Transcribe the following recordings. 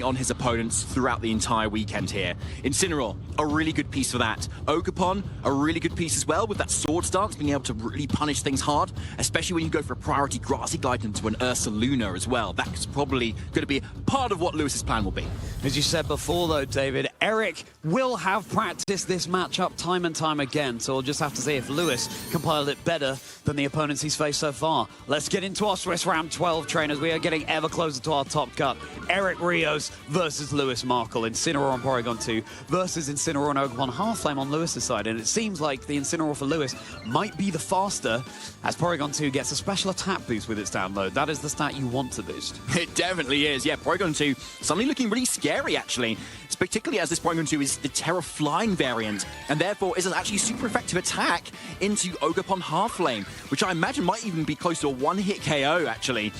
on his opponents throughout the entire weekend here. Incineroar, a really good piece for that. Ogerpon, a really good piece as well with that sword stance, being able to really punish things hard, especially when you go for a priority Grassy Glide into an Ursa Luna as well. That's probably going to be part of what Lewis's plan will be. As you said before though, David, Eric will have practiced this matchup time and time again, so we'll just have to see if Lewis can pilot it better than the opponents he's faced so far. Let's get into our Swiss Round 12 trainers. We are getting ever closer to our top cut. Eric Rios versus Lewis Markl. Incineroar on Porygon 2 versus Incineroar and Ogerpon Half-Flame on Lewis's side. And it seems like the Incineroar for Lewis might be the faster as Porygon 2 gets a special attack boost with its download. That is the stat you want to boost. It definitely is. Yeah, Porygon 2 suddenly looking really scary, actually. It's particularly as this Porygon 2 is the Terra Flying variant, and therefore is an actually super effective attack into Ogerpon Half-Flame, which I imagine might even be close to a one-hit KO, actually,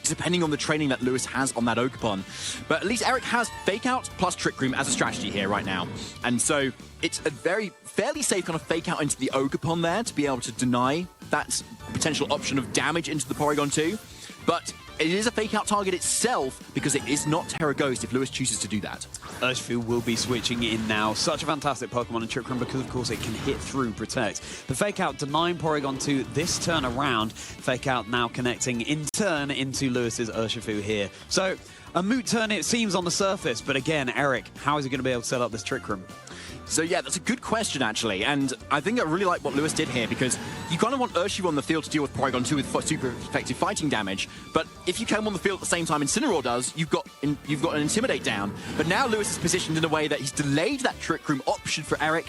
depending on the training that Lewis has on that Ogerpon. But at least Eric has Fake Out plus Trick Room as a strategy here right now. And so it's a fairly safe kind of Fake Out into the Ogerpon there to be able to deny that potential option of damage into the Porygon 2. But it is a Fake Out target itself because it is not Terra Ghost if Lewis chooses to do that. Urshifu will be switching in now. Such a fantastic Pokemon in Trick Room because, of course, it can hit through Protect. The Fake Out denying Porygon 2 this turn around. Fake Out now connecting in turn into Lewis's Urshifu here. So, a moot turn it seems on the surface, but again, Eric, how is he going to be able to set up this Trick Room? So yeah, that's a good question actually, and I think I really like what Lewis did here because you kind of want Urshifu on the field to deal with Porygon 2 with super effective fighting damage, but if you come on the field at the same time Incineroar does, you've got an Intimidate down. But now Lewis is positioned in a way that he's delayed that Trick Room option for Eric,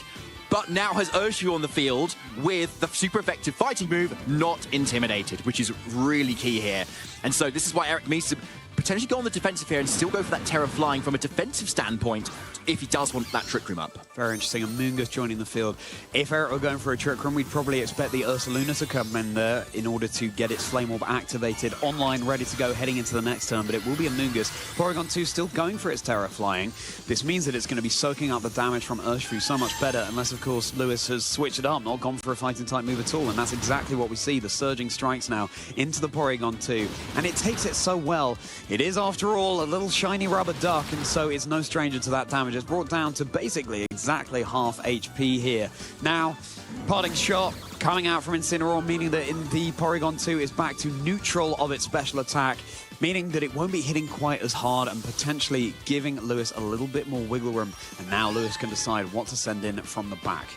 but now has Urshifu on the field with the super effective fighting move, not intimidated, which is really key here. And so this is why Eric needs to potentially go on the defensive here and still go for that Terra Flying from a defensive standpoint if he does want that Trick Room up. Very interesting. Amoonguss joining the field. If Eric were going for a Trick Room, we'd probably expect the Ursa Luna to come in there in order to get its Flame Orb activated, online, ready to go, heading into the next turn, but it will be Amoonguss. Porygon 2 still going for its Terra Flying. This means that it's going to be soaking up the damage from Urshifu so much better, unless, of course, Lewis has switched it up, not gone for a fighting type move at all, and that's exactly what we see. The Surging Strikes now into the Porygon 2, and it takes it so well. It is, after all, a little shiny rubber duck, and so it's no stranger to that damage. It's brought down to basically exactly half HP here. Now, parting shot coming out from Incineroar, meaning that in the Porygon 2 is back to neutral of its special attack, meaning that it won't be hitting quite as hard and potentially giving Lewis a little bit more wiggle room. And now Lewis can decide what to send in from the back.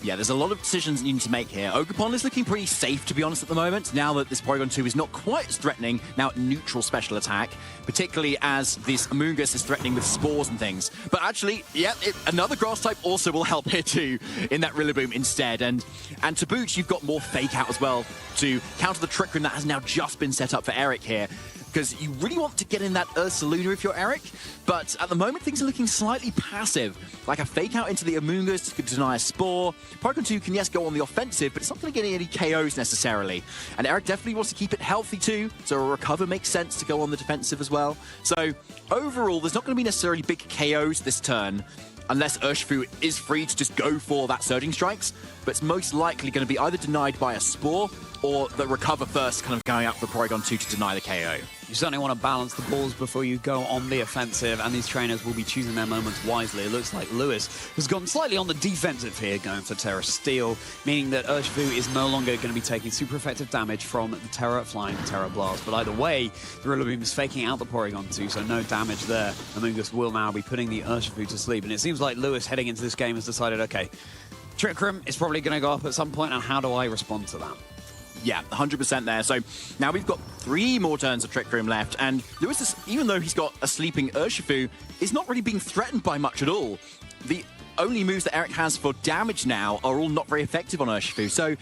Yeah, there's a lot of decisions you need to make here. Ogerpon is looking pretty safe, to be honest, at the moment, now that this Porygon 2 is not quite as threatening, now neutral special attack, particularly as this Amoonguss is threatening with spores and things. But actually, yeah, another grass type also will help here too, in that Rillaboom instead. And to boot, you've got more Fake Out as well to counter the Trick Room that has now just been set up for Eric here. Because you really want to get in that Ursa Luna if you're Eric, but at the moment things are looking slightly passive. Like a Fake Out into the Amoonguss could deny a Spore. Porygon 2 can, yes, go on the offensive, but it's not going to get any KOs necessarily. And Eric definitely wants to keep it healthy too, so a Recover makes sense to go on the defensive as well. So overall, there's not going to be necessarily big KOs this turn, unless Urshifu is free to just go for that Surging Strikes, but it's most likely going to be either denied by a Spore or the Recover first kind of going out for Porygon 2 to deny the KO. You certainly want to balance the balls before you go on the offensive, and these trainers will be choosing their moments wisely. It looks like Lewis has gone slightly on the defensive here, going for Terra Steel, meaning that Urshifu is no longer going to be taking super effective damage from the Terra Flying Terra Blast. But either way, the Rillaboom is faking out the Porygon 2, so no damage there. Amoonguss will now be putting the Urshifu to sleep, and it seems like Lewis, heading into this game, has decided, okay, Trick Room is probably going to go up at some point, and how do I respond to that? Yeah, 100% there. So now we've got 3 more turns of Trick Room left, and Lewis, is, even though he's got a sleeping Urshifu, is not really being threatened by much at all. The only moves that Eric has for damage now are all not very effective on Urshifu, so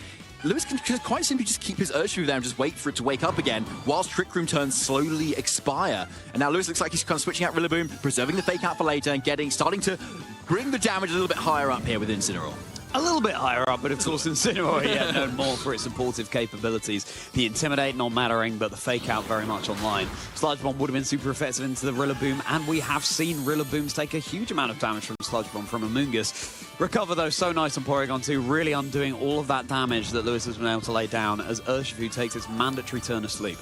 Lewis can quite simply just keep his Urshifu there and just wait for it to wake up again, whilst Trick Room turns slowly expire. And now Lewis looks like he's kind of switching out Rillaboom, preserving the Fake Out for later, and starting to bring the damage a little bit higher up here with Incineroar. A little bit higher up, but of course Incineroar, yeah, known more for its supportive capabilities. The Intimidate not mattering, but the Fake Out very much online. Sludge Bomb would have been super effective into the Rillaboom, and we have seen Rillabooms take a huge amount of damage from Sludge Bomb from Amoonguss. Recover, though, so nice on Porygon 2, really undoing all of that damage that Lewis has been able to lay down as Urshifu takes its mandatory turn of sleep.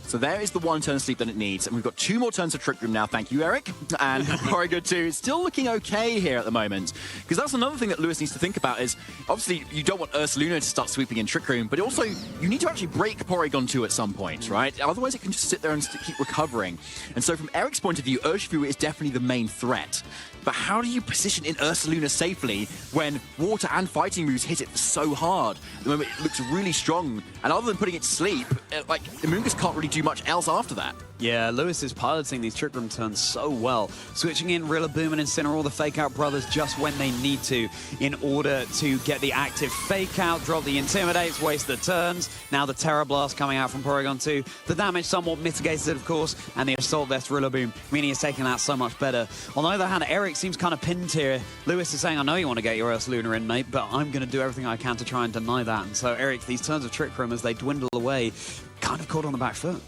So there is the 1 turn sleep that it needs, and we've got 2 more turns of Trick Room now. Thank you, Eric. And Porygon 2 is still looking okay here at the moment, because that's another thing that Lewis needs to think about is, obviously, you don't want Ursaluna to start sweeping in Trick Room, but also, you need to actually break Porygon 2 at some point, right? Otherwise, it can just sit there and keep recovering. And so from Eric's point of view, Urshifu is definitely the main threat. But how do you position in Ursaluna safely when water and fighting moves hit it so hard? At the moment, it looks really strong. And other than putting it to sleep, like, Amoonguss can't really do much else after that. Yeah, Lewis is piloting these Trick Room turns so well. Switching in Rillaboom and Incineroar, the Fake Out brothers, just when they need to in order to get the active Fake Out, drop the Intimidates, waste the turns. Now the Terra Blast coming out from Porygon 2. The damage somewhat mitigated, of course, and the Assault Vest Rillaboom, meaning he's taking that so much better. On the other hand, Eric seems kind of pinned here. Lewis is saying, I know you want to get your Ursaluna in, mate, but I'm going to do everything I can to try and deny that. And so, Eric, these turns of Trick Room, as they dwindle away, kind of caught on the back foot.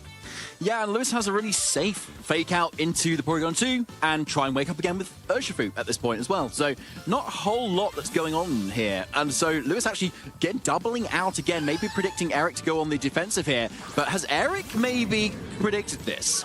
Yeah, and Lewis has a really safe Fake Out into the Porygon 2 and try and wake up again with Urshifu at this point as well. So not a whole lot that's going on here. And so Lewis actually, again, doubling out again, maybe predicting Eric to go on the defensive here. But has Eric maybe predicted this?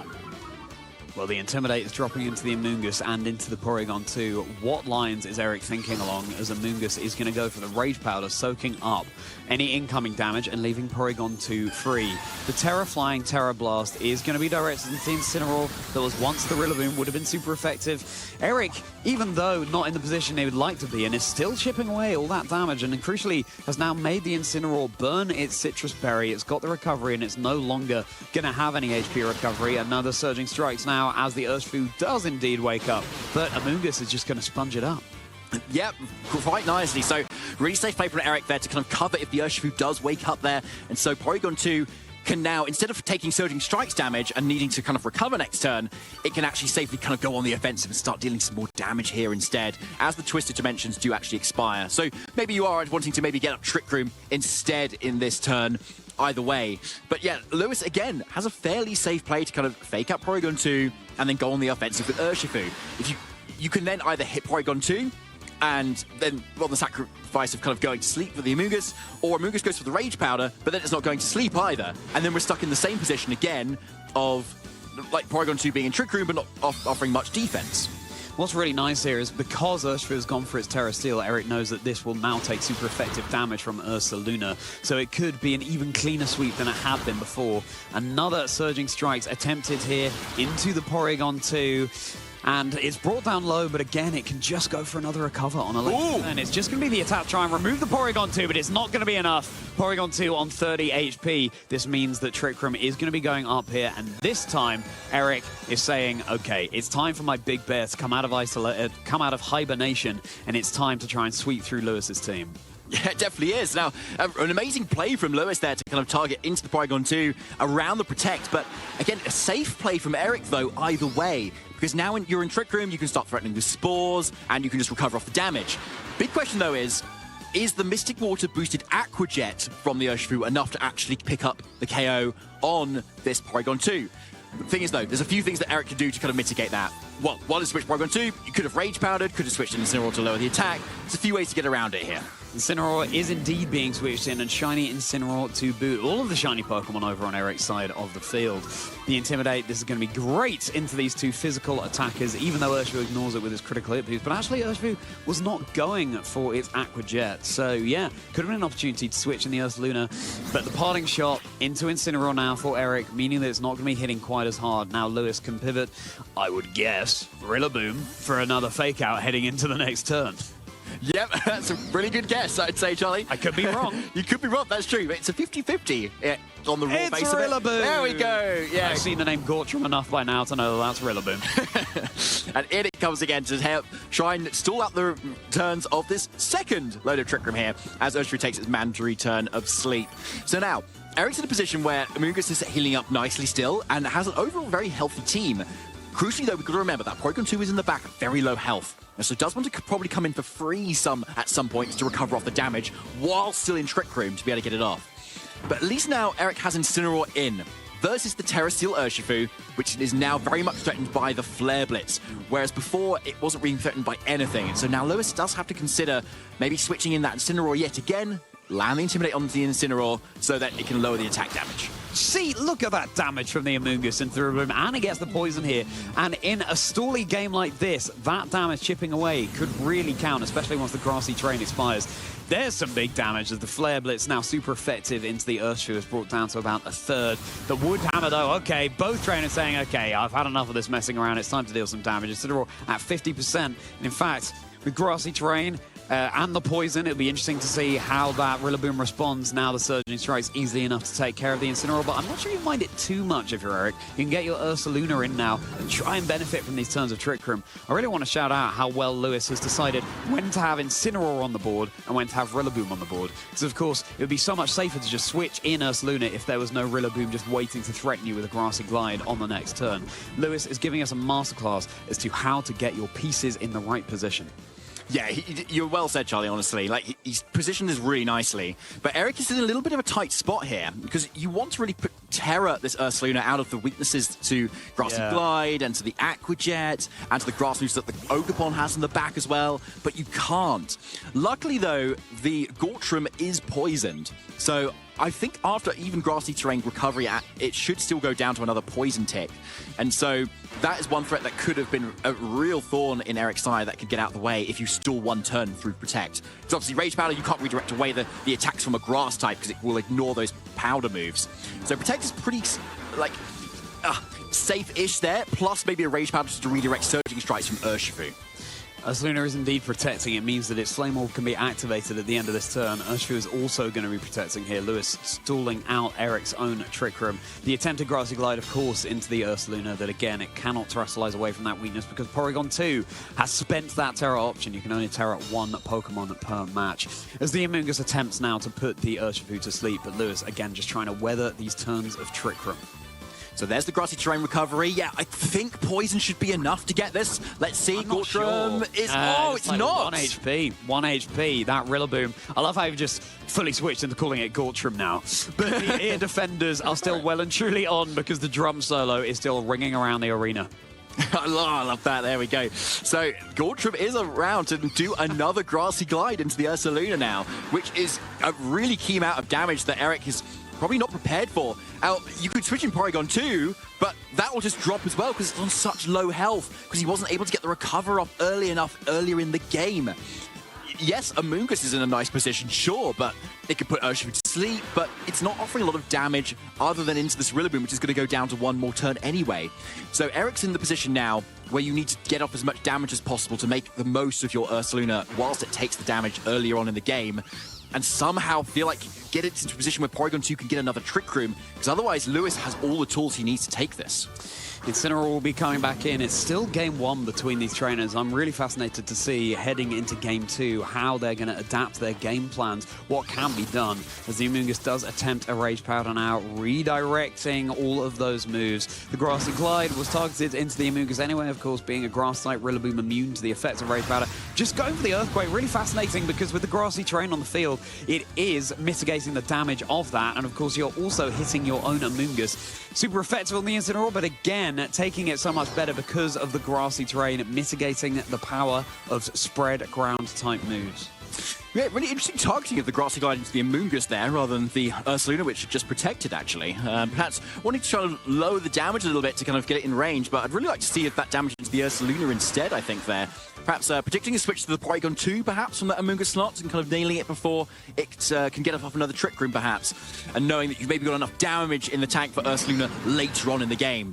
Well, the Intimidate is dropping into the Amoonguss and into the Porygon 2. What lines is Eric thinking along as Amoonguss is going to go for the Rage Powder, soaking up any incoming damage and leaving Porygon 2 free? The Terra Flying Terra Blast is going to be directed into Incineroar. That was once the Rillaboom, would have been super effective. Eric, even though not in the position he would like to be in, is still chipping away all that damage and crucially has now made the Incineroar burn its Citrus Berry. It's got the recovery and it's no longer going to have any HP recovery. Another Surging Strikes now as the Urshifu does indeed wake up, but Amoonguss is just going to sponge it up. Yep, quite nicely. So really safe play from Eric there to kind of cover if the Urshifu does wake up there. And so Porygon 2 can now, instead of taking Surging Strikes damage and needing to kind of recover next turn, it can actually safely kind of go on the offensive and start dealing some more damage here instead, as the Twisted Dimensions do actually expire. So maybe you are wanting to maybe get up Trick Room instead in this turn. Either way. But yeah, Lewis, again, has a fairly safe play to kind of Fake Out Porygon 2 and then go on the offensive with Urshifu. If you can then either hit Porygon 2 and then on the sacrifice of kind of going to sleep with the Amoonguss, or Amoonguss goes for the Rage Powder, but then it's not going to sleep either. And then we're stuck in the same position again of like Porygon 2 being in Trick Room but not offering much defense. What's really nice here is because Urshifu has gone for its Terra Steel, Eric knows that this will now take super effective damage from Ursaluna, so it could be an even cleaner sweep than it had been before. Another Surging Strikes attempted here into the Porygon 2. And it's brought down low, but again, it can just go for another recover on a late turn. It's just going to be the attack, try and remove the Porygon 2, but it's not going to be enough. Porygon 2 on 30 HP. This means that Trick Room is going to be going up here, and this time, Eric is saying, okay, it's time for my big bear to come out of hibernation, and it's time to try and sweep through Lewis's team. Yeah, it definitely is. Now, an amazing play from Lewis there to kind of target into the Porygon 2 around the Protect, but again, a safe play from Eric, though, either way. Because now when you're in Trick Room, you can start threatening with Spores, and you can just recover off the damage. Big question, though, is the Mystic Water boosted Aqua Jet from the Urshifu enough to actually pick up the KO on this Porygon 2? The thing is, though, there's a few things that Eric can do to kind of mitigate that. Well, one is switch Porygon 2. You could have Rage Powdered, could have switched in Incineroar to lower the attack. There's a few ways to get around it here. Incineroar is indeed being switched in, and Shiny Incineroar to boot. All of the shiny Pokemon over on Eric's side of the field. The Intimidate, this is going to be great into these two physical attackers, even though Urshifu ignores it with his critical hit boost. But actually, Urshifu was not going for its Aqua Jet. So, yeah, could have been an opportunity to switch in the Ursaluna. But the parting shot into Incineroar now for Eric, meaning that it's not going to be hitting quite as hard. Now Lewis can pivot, I would guess, Rillaboom for another Fake Out heading into the next turn. Yep, that's a really good guess, I'd say, Charlie. I could be wrong. You could be wrong, that's true. It's a 50-50 on the raw base of it. Rillaboom. There we go. Yeah. I've seen the name Gortrum enough by now to know that that's Rillaboom. And in it comes again to help try and stall out the turns of this second load of Trick Room here, as Urshifu takes its mandatory turn of sleep. So now, Eric's in a position where Amoonguss is healing up nicely still and has an overall very healthy team. Crucially, though, we've got to remember that Porygon 2 is in the back at very low health. And so does want to probably come in for free at some point to recover off the damage while still in Trick Room to be able to get it off. But at least now Eric has Incineroar in versus the Terra Steel Urshifu, which is now very much threatened by the Flare Blitz, whereas before it wasn't being threatened by anything. And so now Lewis does have to consider maybe switching in that Incineroar yet again land the Intimidate on the Incineroar so that it can lower the attack damage. See, look at that damage from the Amoonguss into the Rillaboom, and it gets the poison here. And in a stally game like this, that damage chipping away could really count, especially once the grassy terrain expires. There's some big damage as the Flare Blitz now super effective into the Urshifu is brought down to about a third. The Wood Hammer though, okay, both trainers saying, okay, I've had enough of this messing around, it's time to deal some damage. Incineroar at 50%. And in fact, with grassy terrain, and the poison, it'll be interesting to see how that Rillaboom responds now the Surging Strike's easily enough to take care of the Incineroar, but I'm not sure you mind it too much if you're Eric. You can get your Ursaluna in now and try and benefit from these turns of Trick Room. I really want to shout out how well Lewis has decided when to have Incineroar on the board and when to have Rillaboom on the board. Because, of course, it would be so much safer to just switch in Ursaluna if there was no Rillaboom just waiting to threaten you with a Grassy Glide on the next turn. Lewis is giving us a masterclass as to how to get your pieces in the right position. Yeah, you're well said, Charlie, honestly. Like, he's positioned this really nicely. But Eric is in a little bit of a tight spot here because you want to really put terror this Ursaluna out of the weaknesses to Grassy Glide and to the Aqua Jet and to the grass moves that the Ogerpon has in the back as well, but you can't. Luckily, though, the Gortrum is poisoned. So I think after even grassy terrain recovery, it should still go down to another poison tick. And so that is one threat that could have been a real thorn in Eric's side that could get out of the way if you stall one turn through Protect. Because obviously Rage Powder, you can't redirect away the attacks from a grass type because it will ignore those powder moves. So Protect is pretty, like, safe-ish there, plus maybe a Rage Powder to redirect Surging Strikes from Urshifu. Ursaluna is indeed protecting. It means that its Flame Orb can be activated at the end of this turn. Urshifu is also going to be protecting here. Lewis stalling out Eric's own Trick Room. The attempted Grassy Glide, of course, into the Ursaluna, that again, it cannot terrestrialize away from that weakness because Porygon 2 has spent that Terra option. You can only Terra one Pokemon per match. As the Amoonguss attempts now to put the Urshifu to sleep, but Lewis, again, just trying to weather these turns of Trick Room. So there's the grassy terrain recovery. Yeah, I think poison should be enough to get this. Let's see. Gortrum is... it's like not. 1 HP. 1 HP. That Rillaboom. I love how you've just fully switched into calling it Gortrum now. But the ear defenders are still well and truly on because the drum solo is still ringing around the arena. I love that. There we go. So Gortrum is around to do another Grassy Glide into the Ursaluna now, which is a really key amount of damage that Eric is probably not prepared for. Now, you could switch in Porygon 2, but that will just drop as well because it's on such low health because he wasn't able to get the recover off earlier in the game. Yes, Amoonguss is in a nice position, sure, but it could put Urshifu to sleep, but it's not offering a lot of damage other than into this Rillaboom, which is going to go down to one more turn anyway. So Eric's in the position now where you need to get off as much damage as possible to make the most of your Ursaluna whilst it takes the damage earlier on in the game, and somehow feel like get it into a position where Porygon 2 can get another Trick Room, because otherwise Lewis has all the tools he needs to take this. Incineroar will be coming back in. It's still game one between these trainers. I'm really fascinated to see, heading into game two, how they're going to adapt their game plans, what can be done, as the Amoonguss does attempt a Rage Powder now, redirecting all of those moves. The Grassy Glide was targeted into the Amoonguss anyway, of course, being a Grass-type Rillaboom immune to the effects of Rage Powder. Just going for the Earthquake, really fascinating, because with the grassy terrain on the field, it is mitigating the damage of that, and of course, you're also hitting your own Amoonguss. Super effective on the Incineroar, but again, taking it so much better because of the grassy terrain, mitigating the power of spread ground type moves. Yeah, really interesting targeting of the Grassy Glide into the Amoonguss there, rather than the Ursaluna, which just protected, actually. Perhaps wanting to try to lower the damage a little bit to kind of get it in range, but I'd really like to see if that damage into the Ursaluna instead, I think, there. Perhaps predicting a switch to the Porygon 2, perhaps, from that Amoonguss slot, and kind of nailing it before it can get off another Trick Room, perhaps, and knowing that you've maybe got enough damage in the tank for Ursaluna later on in the game.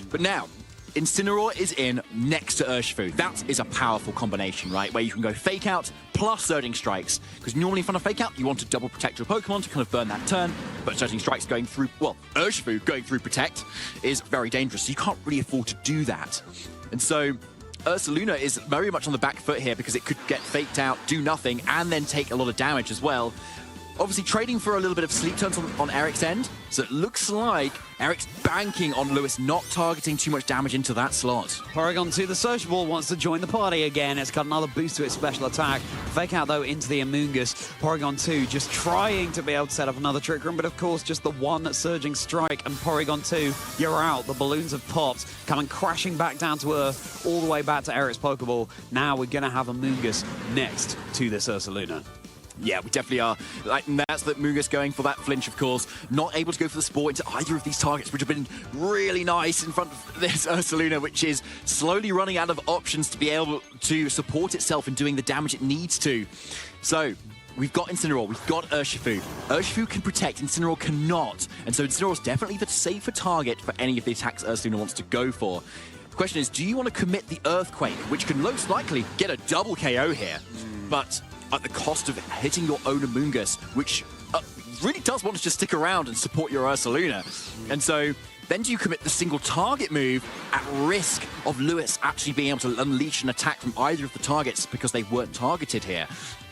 But now, Incineroar is in next to Urshifu. That is a powerful combination, right? Where you can go Fake Out plus Surging Strikes. Because normally in front of Fake Out, you want to double protect your Pokemon to kind of burn that turn. But Surging Strikes going through, well, Urshifu going through Protect is very dangerous. So you can't really afford to do that. And so Ursaluna is very much on the back foot here because it could get faked out, do nothing, and then take a lot of damage as well. Obviously trading for a little bit of sleep turns on Eric's end, so it looks like Eric's banking on Lewis not targeting too much damage into that slot. Porygon 2, the Sociable, wants to join the party again. It's got another boost to its special attack. Fake Out, though, into the Amoonguss. Porygon 2 just trying to be able to set up another Trick Room, but of course just the one Surging Strike, and Porygon 2, you're out. The balloons have popped, coming crashing back down to Earth, all the way back to Eric's Pokeball. Now we're going to have Amoonguss next to this Ursaluna. Yeah, we definitely are. Like, and that's the Mungus going for that flinch, of course. Not able to go for the sport into either of these targets, which have been really nice in front of this Ursaluna, which is slowly running out of options to be able to support itself and doing the damage it needs to. So, we've got Incineroar, we've got Urshifu. Urshifu can protect, Incineroar cannot. And so Incineroar's definitely the safer target for any of the attacks Ursaluna wants to go for. The question is, do you want to commit the Earthquake, which can most likely get a double KO here, but at the cost of hitting your own Amoonguss, which really does want to just stick around and support your Ursaluna. And so then do you commit the single target move at risk of Lewis actually being able to unleash an attack from either of the targets because they weren't targeted here?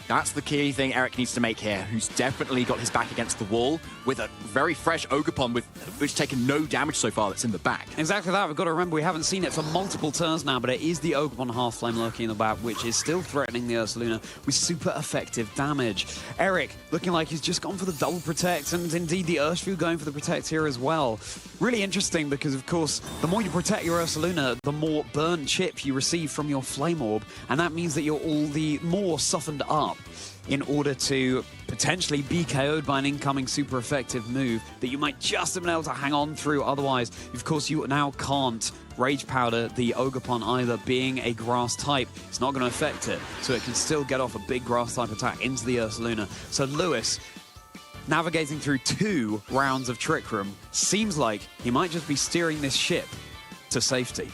That's the key thing Eric needs to make here, who's definitely got his back against the wall with a very fresh Ogerpon, which has taken no damage so far that's in the back. Exactly that. We've got to remember we haven't seen it for multiple turns now, but it is the Ogerpon Half Flame lurking in the back, which is still threatening the Ursaluna with super effective damage. Eric looking like he's just gone for the double protect, and indeed the Urshifu going for the protect here as well. Really interesting because, of course, the more you protect your Ursaluna, the more burn chip you receive from your Flame Orb, and that means that you're all the more softened up in order to potentially be KO'd by an incoming super effective move that you might just have been able to hang on through. Otherwise, of course, you now can't Rage Powder the Ogerpon either. Being a grass type, it's not going to affect it, so it can still get off a big grass type attack into the Ursaluna. So Lewis, navigating through 2 rounds of Trick Room, seems like he might just be steering this ship to safety.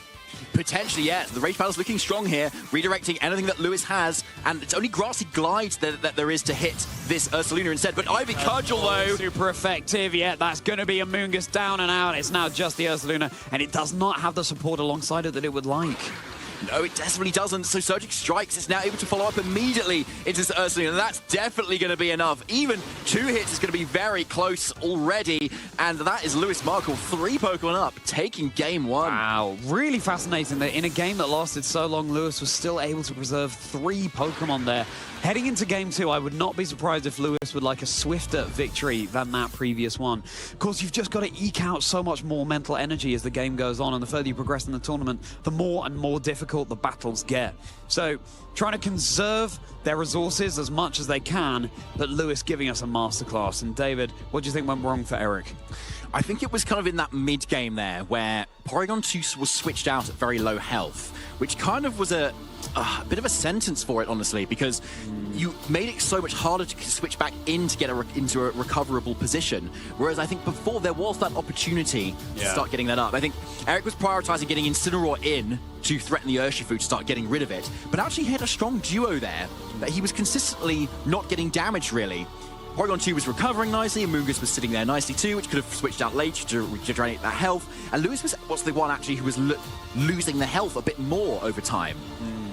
Potentially, yes. The Rage Powder's looking strong here, redirecting anything that Lewis has, and it's only Grassy Glides that there is to hit this Ursaluna instead. But Ivy Cudgel, though... Super effective, yeah, that's going to be Amoonguss down and out. It's now just the Ursaluna, and it does not have the support alongside it that it would like. No, it desperately doesn't. So Surgic Strikes is now able to follow up immediately into this Ursaluna, and that's definitely going to be enough. Even 2 hits is going to be very close already, and that is Lewis Markl, 3 Pokemon up, taking game 1. Wow, really fascinating that in a game that lasted so long, Lewis was still able to preserve 3 Pokemon there. Heading into game 2, I would not be surprised if Lewis would like a swifter victory than that previous one. Of course, you've just got to eke out so much more mental energy as the game goes on, and the further you progress in the tournament, the more and more difficult the battles get. So, trying to conserve their resources as much as they can, but Lewis giving us a masterclass. And David, what do you think went wrong for Eric? I think it was kind of in that mid-game there where Porygon 2 was switched out at very low health, which kind of was a bit of a sentence for it, honestly, because you made it so much harder to switch back in to get into a recoverable position. Whereas I think before there was that opportunity to start getting that up. I think Eric was prioritizing getting Incineroar in to threaten the Urshifu to start getting rid of it, but actually he had a strong duo there that he was consistently not getting damaged, really. Porygon 2 was recovering nicely, and Amoonguss was sitting there nicely too, which could have switched out later to regenerate that health. And Lewis was the one actually who was losing the health a bit more over time.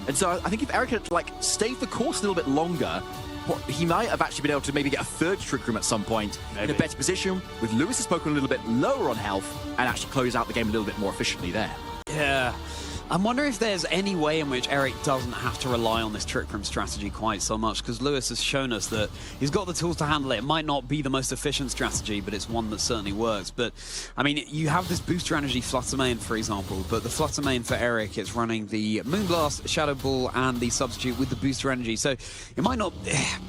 And so I think if Eric had stayed the course a little bit longer, he might have actually been able to maybe get a 3rd Trick Room at some point in a better position, with Lewis's Pokemon a little bit lower on health, and actually close out the game a little bit more efficiently there. Yeah. I wonder if there's any way in which Eric doesn't have to rely on this Trick Room strategy quite so much, because Lewis has shown us that he's got the tools to handle it. It might not be the most efficient strategy, but it's one that certainly works. But, I mean, you have this booster energy Flutter Mane, for example, but the Flutter Mane for Eric, it's running the Moonblast, Shadow Ball, and the substitute with the booster energy. So it might not...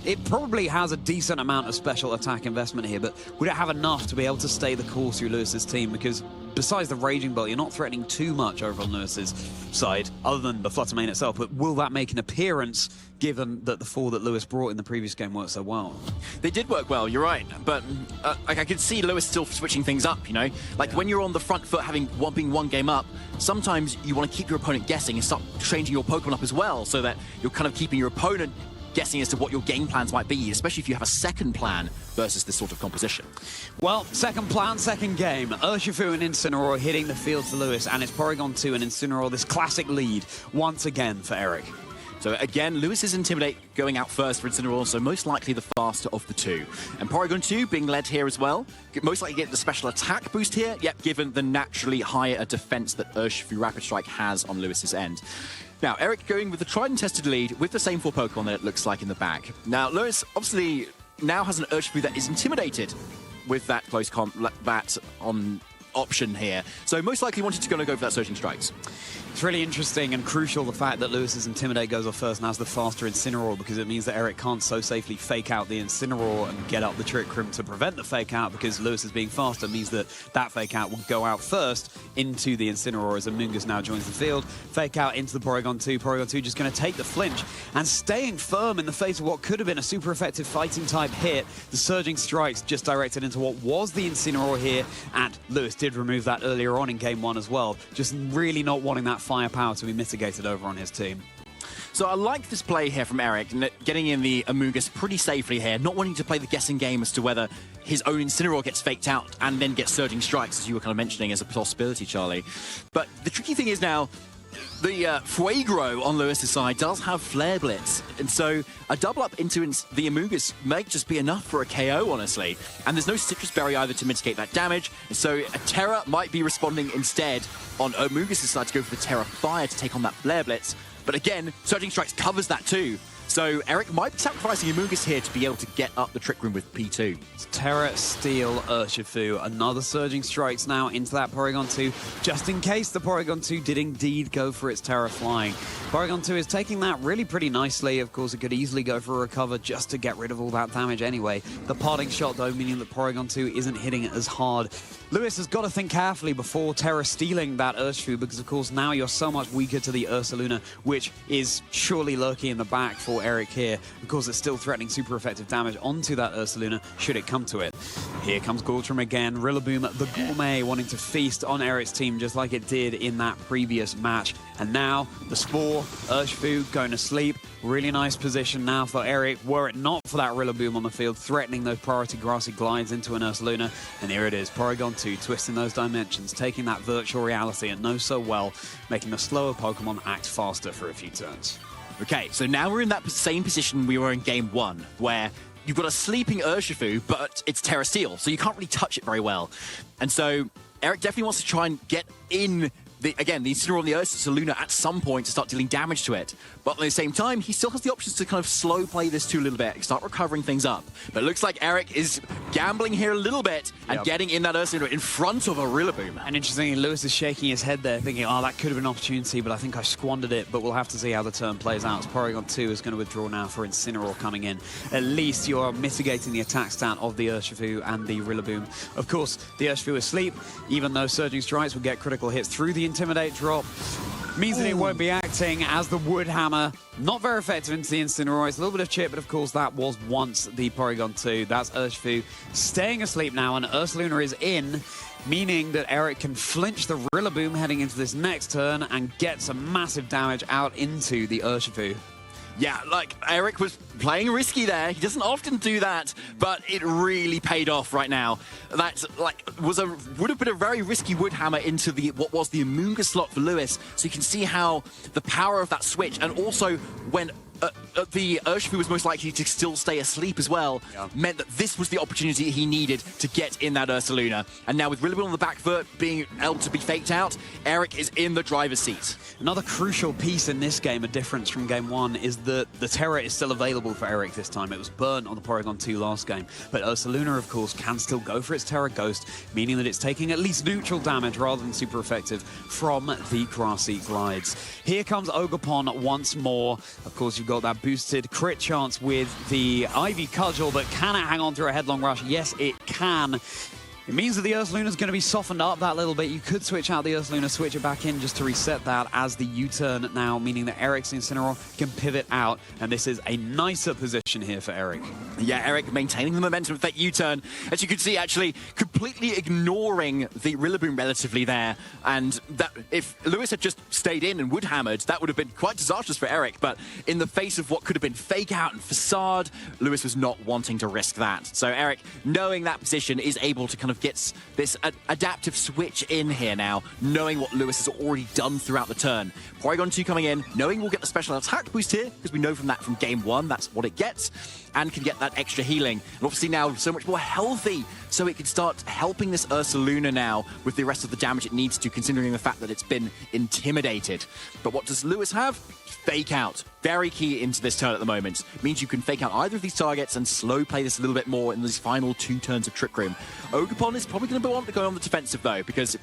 It probably has a decent amount of special attack investment here, but would it have enough to be able to stay the course through Lewis's team? Because besides the Raging Bolt, you're not threatening too much over on Lewis's side, other than the Flutter Mane itself, but will that make an appearance given that the 4 that Lewis brought in the previous game worked so well? They did work well, you're right, but I could see Lewis still switching things up, you know? When you're on the front foot being one game up, sometimes you want to keep your opponent guessing and start changing your Pokemon up as well, so that you're kind of keeping your opponent guessing as to what your game plans might be, especially if you have a second plan versus this sort of composition. Well, second plan, second game. Urshifu and Incineroar hitting the field for Lewis, and it's Porygon 2 and Incineroar, this classic lead once again for Eric. So again, Lewis is Intimidate going out first for Incineroar, so most likely the faster of the 2. And Porygon 2 being led here as well. Most likely get the special attack boost here, yep, given the naturally higher defense that Urshifu Rapid Strike has on Lewis's end. Now, Eric going with the tried and tested lead with the same 4 Pokemon that it looks like in the back. Now, Lewis obviously now has an Urshifu that is intimidated with that close combat on option here. So most likely wanted to go for that Surging Strikes. It's really interesting and crucial the fact that Lewis's Intimidate goes off first and has the faster Incineroar, because it means that Eric can't so safely fake out the Incineroar and get up the Trick Room to prevent the fake out, because Lewis is being faster means that that fake out will go out first into the Incineroar as Amoonguss now joins the field. Fake out into the Porygon 2. Porygon 2 just going to take the flinch and staying firm in the face of what could have been a super effective fighting type hit. The Surging Strikes just directed into what was the Incineroar here, and Lewis did remove that earlier on in game 1 as well. Just really not wanting that firepower to be mitigated over on his team. So I like this play here from Eric, getting in the Amoonguss pretty safely here, not wanting to play the guessing game as to whether his own Incineroar gets faked out and then gets Surging Strikes, as you were kind of mentioning as a possibility, Charlie. But the tricky thing is now, the Fuegro on Lewis's side does have Flare Blitz, and so a double up into the Amoonguss may just be enough for a KO, honestly. And there's no Citrus Berry either to mitigate that damage, and so a Terra might be responding instead on Amoonguss' side to go for the Terra Fire to take on that Flare Blitz. But again, Surging Strikes covers that too. So Eric might be sacrificing Amoonguss here to be able to get up the Trick Room with P2. Terra, Steel, Urshifu. Another Surging Strikes now into that Porygon 2, just in case the Porygon 2 did indeed go for its Terra Flying. Porygon 2 is taking that really pretty nicely. Of course, it could easily go for a recover just to get rid of all that damage anyway. The parting shot, though, meaning that Porygon 2 isn't hitting it as hard. Lewis has got to think carefully before Terra stealing that Urshifu, because, of course, now you're so much weaker to the Ursaluna, which is surely lurking in the back for Eric here. Of course, it's still threatening super effective damage onto that Ursaluna, should it come to it. Here comes Galtrum again. Rillaboom, the Gourmet, wanting to feast on Eric's team just like it did in that previous match. And now, the Spore, Urshifu going to sleep. Really nice position now for Eric, were it not for that Rillaboom on the field, threatening those priority grassy glides into an Ursaluna. And here it is, Porygon 2 twisting those dimensions, taking that virtual reality it knows so well, making the slower Pokemon act faster for a few turns. Okay, so now we're in that same position we were in game 1, where you've got a sleeping Urshifu, but it's Terra Steel, so you can't really touch it very well. And so Eric definitely wants to try and get in the Incineroar and the Ursaluna at some point to start dealing damage to it. But at the same time, he still has the options to kind of slow play this too a little bit, start recovering things up. But it looks like Eric is gambling here a little bit and getting in that Ursaluna in front of a Rillaboom. And interestingly, Lewis is shaking his head there, thinking, oh, that could have been an opportunity, but I think I squandered it. But we'll have to see how the turn plays out. As Porygon 2 is going to withdraw now for Incineroar coming in. At least you are mitigating the attack stat of the Urshifu and the Rillaboom. Of course, the Urshifu asleep, even though Surging Strikes will get critical hits through the Intimidate drop. Means that it won't be acting as the Wood Hammer. Not very effective into the Incineroar. It's a little bit of chip, but of course that was once the Porygon 2. That's Urshifu staying asleep now, and Ursaluna is in, meaning that Eric can flinch the Rillaboom heading into this next turn and get some massive damage out into the Urshifu. Yeah, like, Eric was playing risky there. He doesn't often do that, but it really paid off right now. That, like, would have been a very risky Wood Hammer into what was the Amoonguss slot for Lewis. So you can see how the power of that switch, and also when the Urshifu was most likely to still stay asleep as well, meant that this was the opportunity he needed to get in that Ursaluna. And now with Rillaboom on the back foot, being able to be faked out, Eric is in the driver's seat. Another crucial piece in this game, a difference from game 1, is that the Terra is still available for Eric this time. It was burnt on the Porygon 2 last game, but Ursaluna, of course, can still go for its Terra Ghost, meaning that it's taking at least neutral damage rather than super effective from the grassy glides. Here comes Ogerpon once more. Of course, you've got that boosted crit chance with the Ivy Cudgel, but can it hang on through a headlong rush? Yes, it can. It means that the Ursaluna is going to be softened up that little bit. You could switch out the Ursaluna, switch it back in just to reset that as the U-turn now, meaning that Eric's Incineroar can pivot out, and this is a nicer position here for Eric. Yeah, Eric maintaining the momentum with that U-turn. As you can see, actually completely ignoring the Rillaboom relatively there, and that if Lewis had just stayed in and Wood Hammered, that would have been quite disastrous for Eric, but in the face of what could have been Fake Out and Facade, Lewis was not wanting to risk that. So Eric, knowing that position, is able to kind of gets this adaptive switch in here now, knowing what Lewis has already done throughout the turn. Porygon 2 coming in, knowing we'll get the special attack boost here, because we know from that from game 1, that's what it gets, and can get that extra healing. And obviously now so much more healthy, so it can start helping this Ursaluna now with the rest of the damage it needs to, considering the fact that it's been intimidated. But what does Lewis have? Fake Out. Very key into this turn at the moment. Means you can fake out either of these targets and slow play this a little bit more in these final 2 turns of Trick Room. Ogerpon is probably going to want to go on the defensive though, because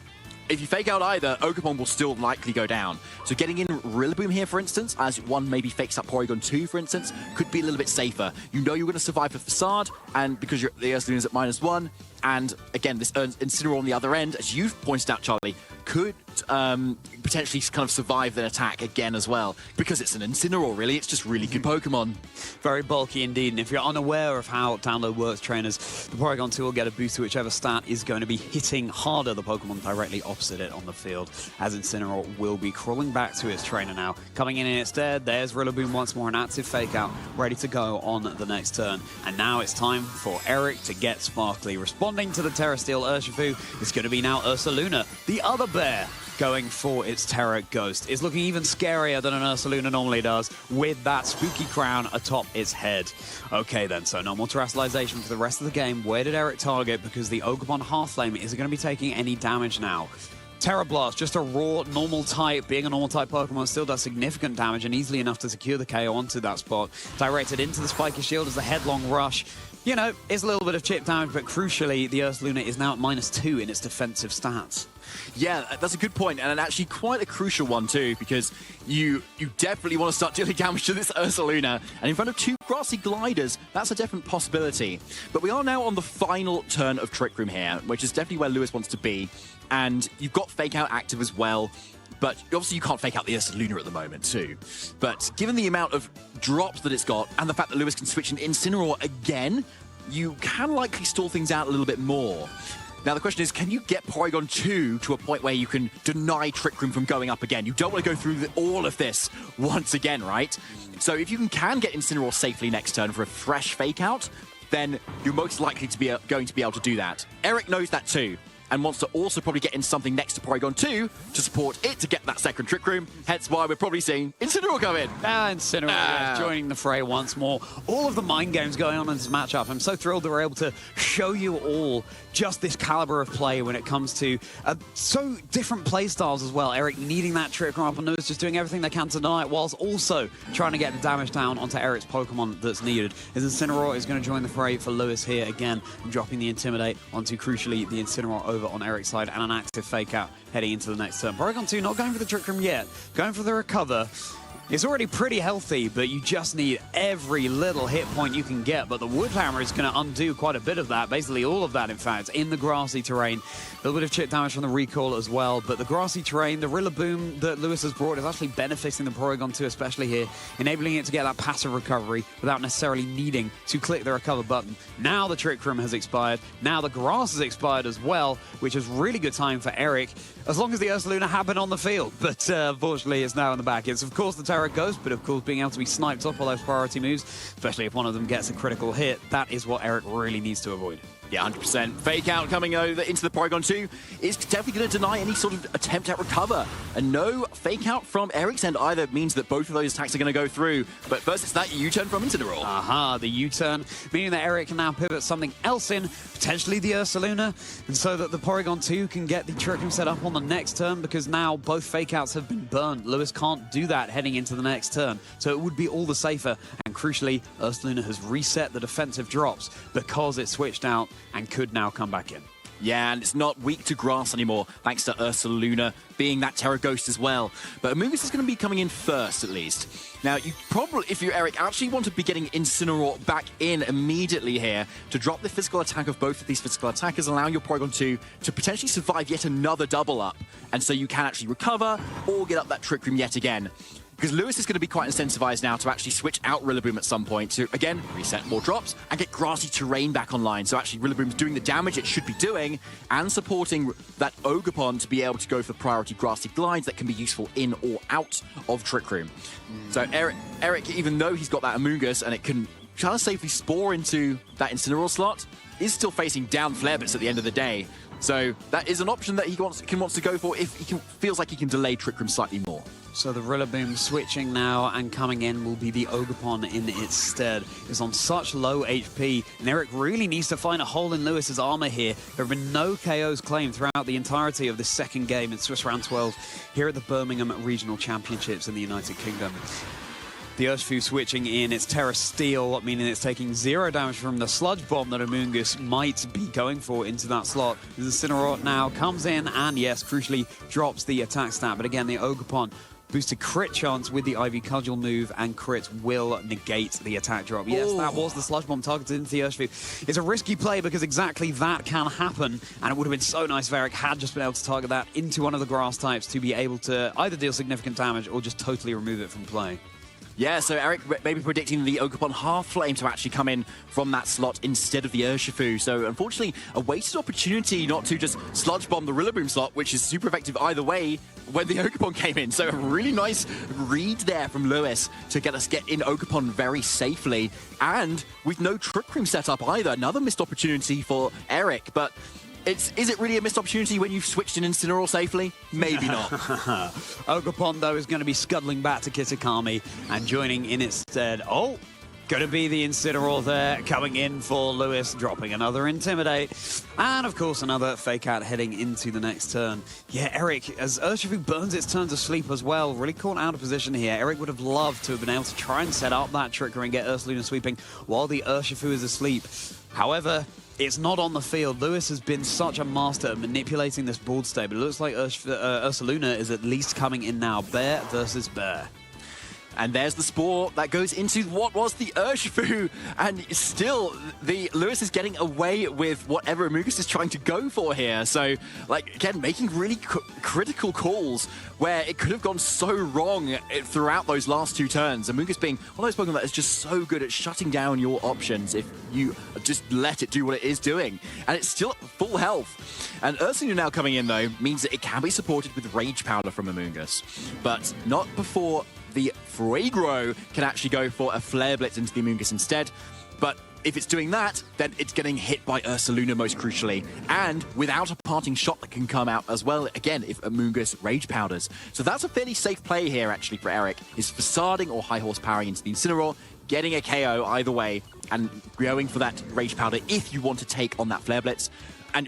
if you fake out either, Ogerpon will still likely go down. So getting in Rillaboom here, for instance, as one maybe fakes out Porygon 2, for instance, could be a little bit safer. You know you're going to survive the Facade, and because the Ursaluna's at -1, and again, this Incineroar on the other end, as you've pointed out, Charlie, could potentially kind of survive the attack again as well. Because it's an Incineroar, really. It's just really good Pokemon. Very bulky indeed. And if you're unaware of how download works, trainers, the Porygon 2 will get a boost to whichever stat is going to be hitting harder the Pokemon directly opposite it on the field, as Incineroar will be crawling back to its trainer now. Coming in its stead, there's Rillaboom once more, an active fake out, ready to go on the next turn. And now it's time for Eric to get Sparkly. Responding to the Terra Steel Urshifu is going to be now Ursaluna, the other bear, going for its Terra Ghost. It's looking even scarier than an Ursaluna normally does, with that spooky crown atop its head. Okay then, so no more terrestrialization for the rest of the game. Where did Eric target? Because the Ogerpon Half-Flame isn't going to be taking any damage now. Terra Blast, just a raw, normal type, being a normal type Pokemon, still does significant damage and easily enough to secure the KO onto that spot. Directed into the Spiky Shield as the headlong rush. You know, it's a little bit of chip damage, but crucially, the Ursaluna is now at -2 in its defensive stats. Yeah, that's a good point, and actually quite a crucial one too, because you definitely want to start dealing damage to this Ursaluna, and in front of 2 Grassy Gliders, that's a definite possibility. But we are now on the final turn of Trick Room here, which is definitely where Lewis wants to be, and you've got Fake Out active as well. But obviously you can't fake out the Ursaluna at the moment too. But given the amount of drops that it's got, and the fact that Lewis can switch an Incineroar again, you can likely stall things out a little bit more. Now the question is, can you get Porygon 2 to a point where you can deny Trick Room from going up again? You don't want to go through all of this once again, right? So if you can get Incineroar safely next turn for a fresh fake out, then you're most likely to be going to be able to do that. Eric knows that too, and wants to also probably get in something next to Porygon 2 to support it to get that second Trick Room, hence why we're probably seeing Incineroar come in. Incineroar yes, joining the fray once more. All of the mind games going on in this matchup. I'm so thrilled that we're able to show you all just this caliber of play when it comes to so different play styles as well. Eric needing that Trick Room up and Lewis just doing everything they can to deny it, whilst also trying to get the damage down onto Eric's Pokemon that's needed. As Incineroar is going to join the fray for Lewis here again, dropping the Intimidate onto, crucially, the Incineroar over on Eric's side, and an active fake out heading into the next turn. Porygon 2 not going for the Trick Room yet, going for the Recover. It's already pretty healthy, but you just need every little hit point you can get. But the Wood Hammer is going to undo quite a bit of that, basically all of that, in fact, in the grassy terrain. A little bit of chip damage from the Recall as well, but the grassy terrain, the Rillaboom that Lewis has brought is actually benefiting the Porygon 2, especially here, enabling it to get that passive recovery without necessarily needing to click the Recover button. Now the Trick Room has expired. Now the grass has expired as well, which is really good time for Eric, as long as the Ursaluna have been on the field. But unfortunately, it's now in the back. It's, of course, the Terra Ghost, but of course, being able to be sniped off all those priority moves, especially if one of them gets a critical hit, that is what Eric really needs to avoid. Yeah, 100%. Fake out coming over into the Porygon 2 is definitely going to deny any sort of attempt at recover. And no fake out from Eric's end either means that both of those attacks are going to go through. But first, it's that U-turn from Incineroar. Aha, the U-turn, meaning that Eric can now pivot something else in, potentially the Ursaluna, and so that the Porygon 2 can get the Trick Room set up on the next turn, because now both fake outs have been burned. Lewis can't do that heading into the next turn, so it would be all the safer. And crucially, Ursaluna has reset the defensive drops because it switched out and could now come back in. Yeah, and it's not weak to grass anymore, thanks to Ursaluna being that Terra Ghost as well. But Amoonguss is going to be coming in first, at least. Now, you probably, if you're Eric, actually want to be getting Incineroar back in immediately here to drop the physical attack of both of these physical attackers, allowing your Porygon 2 to potentially survive yet another double up. And so you can actually recover or get up that Trick Room yet again. Because Lewis is going to be quite incentivized now to actually switch out Rillaboom at some point to, again, reset more drops and get grassy terrain back online. So actually Rillaboom's doing the damage it should be doing and supporting that Ogerpon to be able to go for priority grassy glides that can be useful in or out of Trick Room. So Eric, even though he's got that Amoonguss and it can kind of safely spore into that Incineroar slot, is still facing down Flare Blitz at the end of the day. So that is an option that he wants to go for if he feels like he can delay Trick Room slightly more. So the Rillaboom switching now and coming in will be the Ogerpon in its stead. It's on such low HP, and Eric really needs to find a hole in Lewis's armor here. There have been no KOs claimed throughout the entirety of this second game in Swiss Round 12 here at the Birmingham Regional Championships in the United Kingdom. The Urshifu switching in its Terra Steel, meaning it's taking 0 damage from the Sludge Bomb that Amoonguss might be going for into that slot. The Incineroar now comes in and, yes, crucially drops the attack stat. But again, the Ogerpon boosted crit chance with the Ivy Cudgel move, and crits will negate the attack drop. Yes, that was the Sludge Bomb targeted into the Urshifu. It's a risky play because exactly that can happen, and it would have been so nice if Eric had just been able to target that into one of the grass types to be able to either deal significant damage or just totally remove it from play. Yeah, so Eric maybe predicting the Ogerpon Half Flame to actually come in from that slot instead of the Urshifu. So unfortunately, a wasted opportunity not to just Sludge Bomb the Rillaboom slot, which is super effective either way when the Ogerpon came in. So a really nice read there from Lewis to get in Ogerpon very safely, and with no Trick Room set up either. Another missed opportunity for Eric, but is it really a missed opportunity when you've switched in Incineroar safely? Maybe not. Ogerpon, though, is going to be scuttling back to Kitakami and joining in its stead. Oh, going to be the Incineroar there, coming in for Lewis, dropping another Intimidate. And, of course, another Fake Out heading into the next turn. Yeah, Eric, as Urshifu burns its turn to sleep as well, really caught out of position here. Eric would have loved to have been able to try and set up that Trickery and get Ursaluna sweeping while the Urshifu is asleep. However, it's not on the field. Lewis has been such a master at manipulating this board state, but it looks like Ursaluna is at least coming in now. Bear versus Bear. And there's the Spore that goes into what was the Urshifu, and still, Lewis is getting away with whatever Amoonguss is trying to go for here. So, like, again, making really critical calls where it could have gone so wrong throughout those last two turns. Amoonguss being one of those Pokemon that is just so good at shutting down your options if you just let it do what it is doing. And it's still at full health. And Ursaluna now coming in, though, means that it can be supported with Rage Powder from Amoonguss, but not before the Fragro can actually go for a Flare Blitz into the Amoonguss instead. But if it's doing that, then it's getting hit by Ursaluna most crucially, and without a parting shot that can come out as well, again, if Amoonguss Rage Powders. So that's a fairly safe play here, actually, for Eric, is facading or high horsepowering into the Incineroar, getting a KO either way, and going for that Rage Powder if you want to take on that Flare Blitz.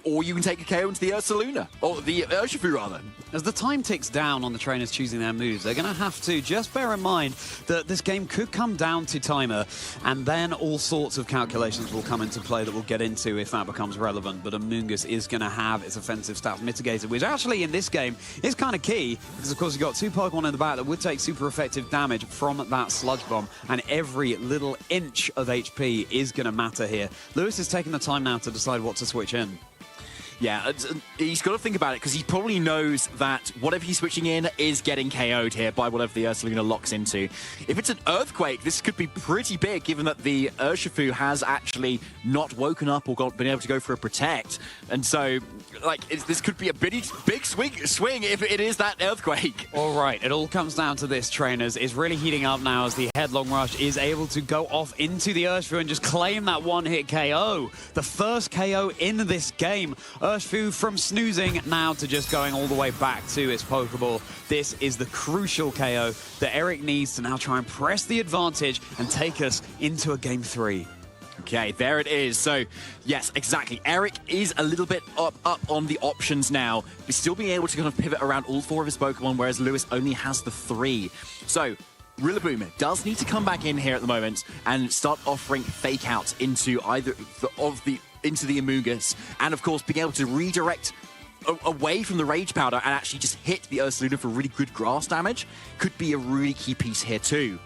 Or you can take a KO into the Ursaluna, or the Urshifu rather. As the time ticks down on the trainers choosing their moves, they're going to have to just bear in mind that this game could come down to timer, and then all sorts of calculations will come into play that we'll get into if that becomes relevant. But Amoonguss is going to have its offensive stats mitigated, which actually in this game is kind of key, because of course you've got two Pokemon in the back that would take super effective damage from that Sludge Bomb, and every little inch of HP is going to matter here. Lewis is taking the time now to decide what to switch in. Yeah, he's got to think about it, because he probably knows that whatever he's switching in is getting KO'd here by whatever the Ursaluna locks into. If it's an Earthquake, this could be pretty big, given that the Urshifu has actually not woken up or been able to go for a Protect. And so, like, this could be a big swing if it is that Earthquake. All right, it all comes down to this, trainers. It's really heating up now as the Headlong Rush is able to go off into the Urshifu and just claim that one-hit KO. The first KO in this game. Urshifu from snoozing now to just going all the way back to its Pokeball. This is the crucial KO that Eric needs to now try and press the advantage and take us into a Game 3. Okay, there it is. So, yes, exactly. Eric is a little bit up on the options now, but still being able to kind of pivot around all four of his Pokemon, whereas Lewis only has the 3. So, Rillaboom does need to come back in here at the moment and start offering Fake Out into into the Amoonguss, and of course being able to redirect away from the Rage Powder and actually just hit the Ursaluna for really good grass damage could be a really key piece here too.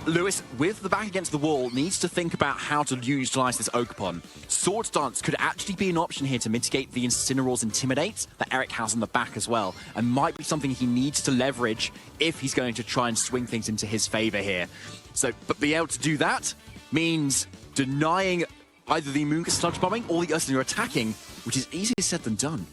Lewis, with the back against the wall, needs to think about how to utilize this Ogerpon. Swords Dance could actually be an option here to mitigate the Incineroar's Intimidate that Eric has on the back as well, and might be something he needs to leverage if he's going to try and swing things into his favor here. So, but being able to do that means denying either the Amoonguss Sludge Bombing or the Ursaluna attacking, which is easier said than done.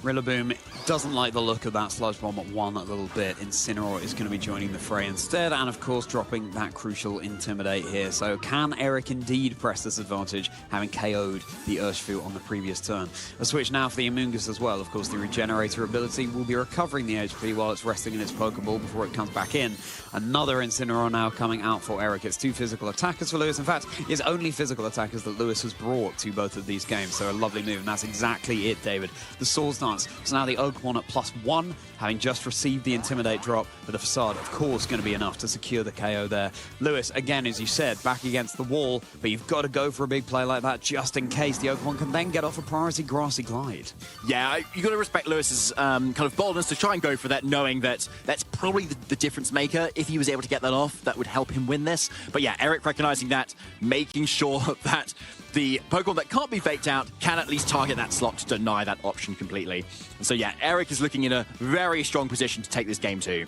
Rillaboom doesn't like the look of that Sludge Bomb at one a little bit. Incineroar is going to be joining the fray instead, and of course dropping that crucial Intimidate here. So can Eric indeed press this advantage, having KO'd the Urshifu on the previous turn? A switch now for the Amoonguss as well. Of course, the Regenerator ability will be recovering the HP while it's resting in its Pokeball before it comes back in. Another Incineroar now coming out for Eric. It's 2 physical attackers for Lewis. In fact, it's only physical attackers that Lewis has brought to both of these games. So a lovely move, and that's exactly it, David. The Swords Dance. So now the Pokemon at +1, having just received the Intimidate drop, but the Facade, of course, going to be enough to secure the KO there. Lewis, again, as you said, back against the wall, but you've got to go for a big play like that just in case the Oakmon can then get off a priority Grassy Glide. Yeah, you got to respect Lewis's kind of boldness to try and go for that, knowing that that's probably the difference maker. If he was able to get that off, that would help him win this. But yeah, Eric recognizing that, making sure that the Pokemon that can't be faked out can at least target that slot to deny that option completely. And so yeah, Eric is looking in a very strong position to take this game too.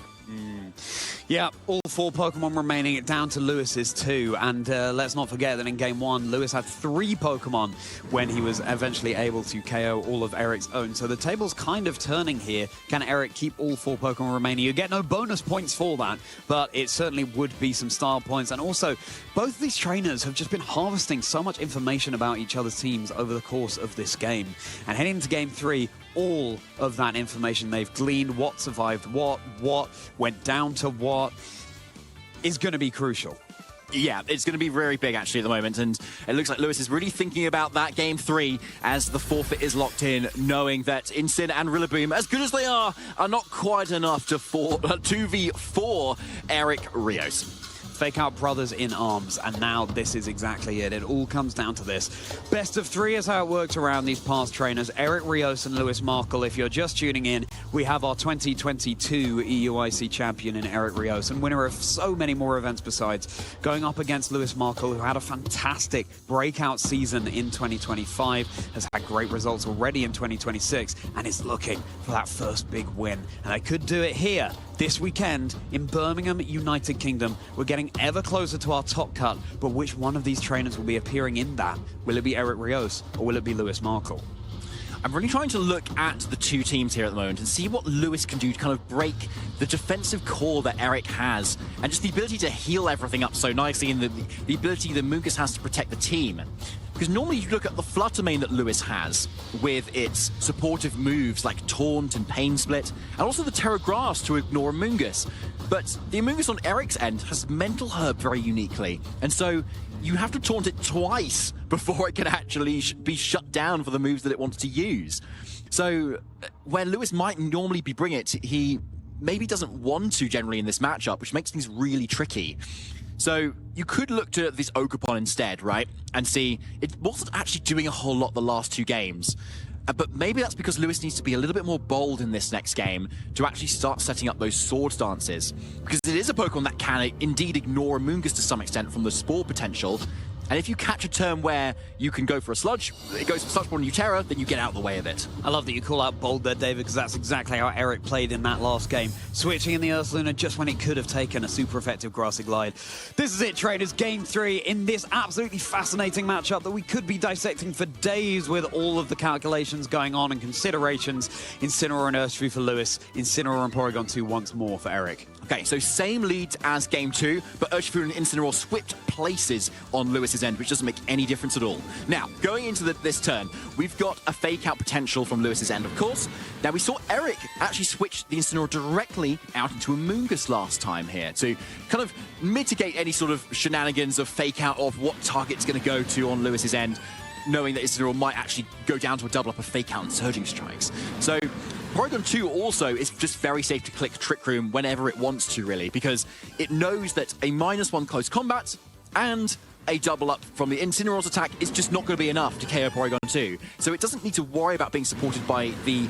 Yeah, all 4 Pokemon remaining, down to Lewis's 2. And let's not forget that in Game 1, Lewis had 3 Pokemon when he was eventually able to KO all of Eric's own. So the table's kind of turning here. Can Eric keep all 4 Pokemon remaining? You get no bonus points for that, but it certainly would be some style points. And also, both of these trainers have just been harvesting so much information about each other's teams over the course of this game. And heading into Game 3, all of that information they've gleaned, what survived what went down to what, is going to be crucial. Yeah, it's going to be very big actually at the moment, and it looks like Lewis is really thinking about that Game 3 as the forfeit is locked in, knowing that Incin and Rillaboom, as good as they are not quite enough to 2v4 Eric Rios. Fake out brothers in arms, and now this is exactly it. It all comes down to this. Best of 3 is how it works around these past trainers. Eric Rios and Lewis Markl. If you're just tuning in, we have our 2022 EUIC champion in Eric Rios, and winner of so many more events besides, going up against Lewis Markl, who had a fantastic breakout season in 2025, has had great results already in 2026, and is looking for that first big win. And they could do it here this weekend in Birmingham, United Kingdom. We're getting ever closer to our top cut, but which one of these trainers will be appearing in that? Will it be Eric Rios or will it be Lewis Markl? I'm really trying to look at the 2 teams here at the moment and see what Lewis can do to kind of break the defensive core that Eric has, and just the ability to heal everything up so nicely, and the ability that Mungus has to protect the team. Because normally you look at the Flutter Mane that Lewis has with its supportive moves like Taunt and Pain Split, and also the Terra Grass to ignore Amoonguss. But the Amoonguss on Eric's end has Mental Herb very uniquely, and so you have to taunt it twice before it can actually be shut down for the moves that it wants to use. So where Lewis might normally be bring it, he maybe doesn't want to generally in this matchup, which makes things really tricky. So you could look to this Ogerpon instead, right? And see, it wasn't actually doing a whole lot the last 2 games. But maybe that's because Lewis needs to be a little bit more bold in this next game to actually start setting up those sword stances. Because it is a Pokemon that can indeed ignore Amoonguss to some extent from the Spore potential. And if you catch a turn where you can go for a Sludge, it goes for Sludge Ball and Utera, then you get out of the way of it. I love that you call out bold there, David, because that's exactly how Eric played in that last game. Switching in the Ursaluna just when it could have taken a super effective Grassy Glide. This is it, traders. Game 3 in this absolutely fascinating matchup that we could be dissecting for days with all of the calculations going on and considerations. Incineroar and Urshifu for Lewis. Incineroar and Porygon 2 once more for Eric. Okay, so same leads as Game 2, but Urshifu and Incineroar switched places on Lewis's end, which doesn't make any difference at all. Now, going into this turn, we've got a fake-out potential from Lewis's end, of course. Now, we saw Eric actually switch the Incineroar directly out into Amoonguss last time here to kind of mitigate any sort of shenanigans of fake-out of what target's going to go to on Lewis's end, knowing that Incineroar might actually go down to a double-up of fake-out and Surging Strikes. So Porygon 2 also is just very safe to click Trick Room whenever it wants to, really, because it knows that a -1 close combat and a double up from the Incineroar's attack is just not going to be enough to KO Porygon 2. So it doesn't need to worry about being supported by the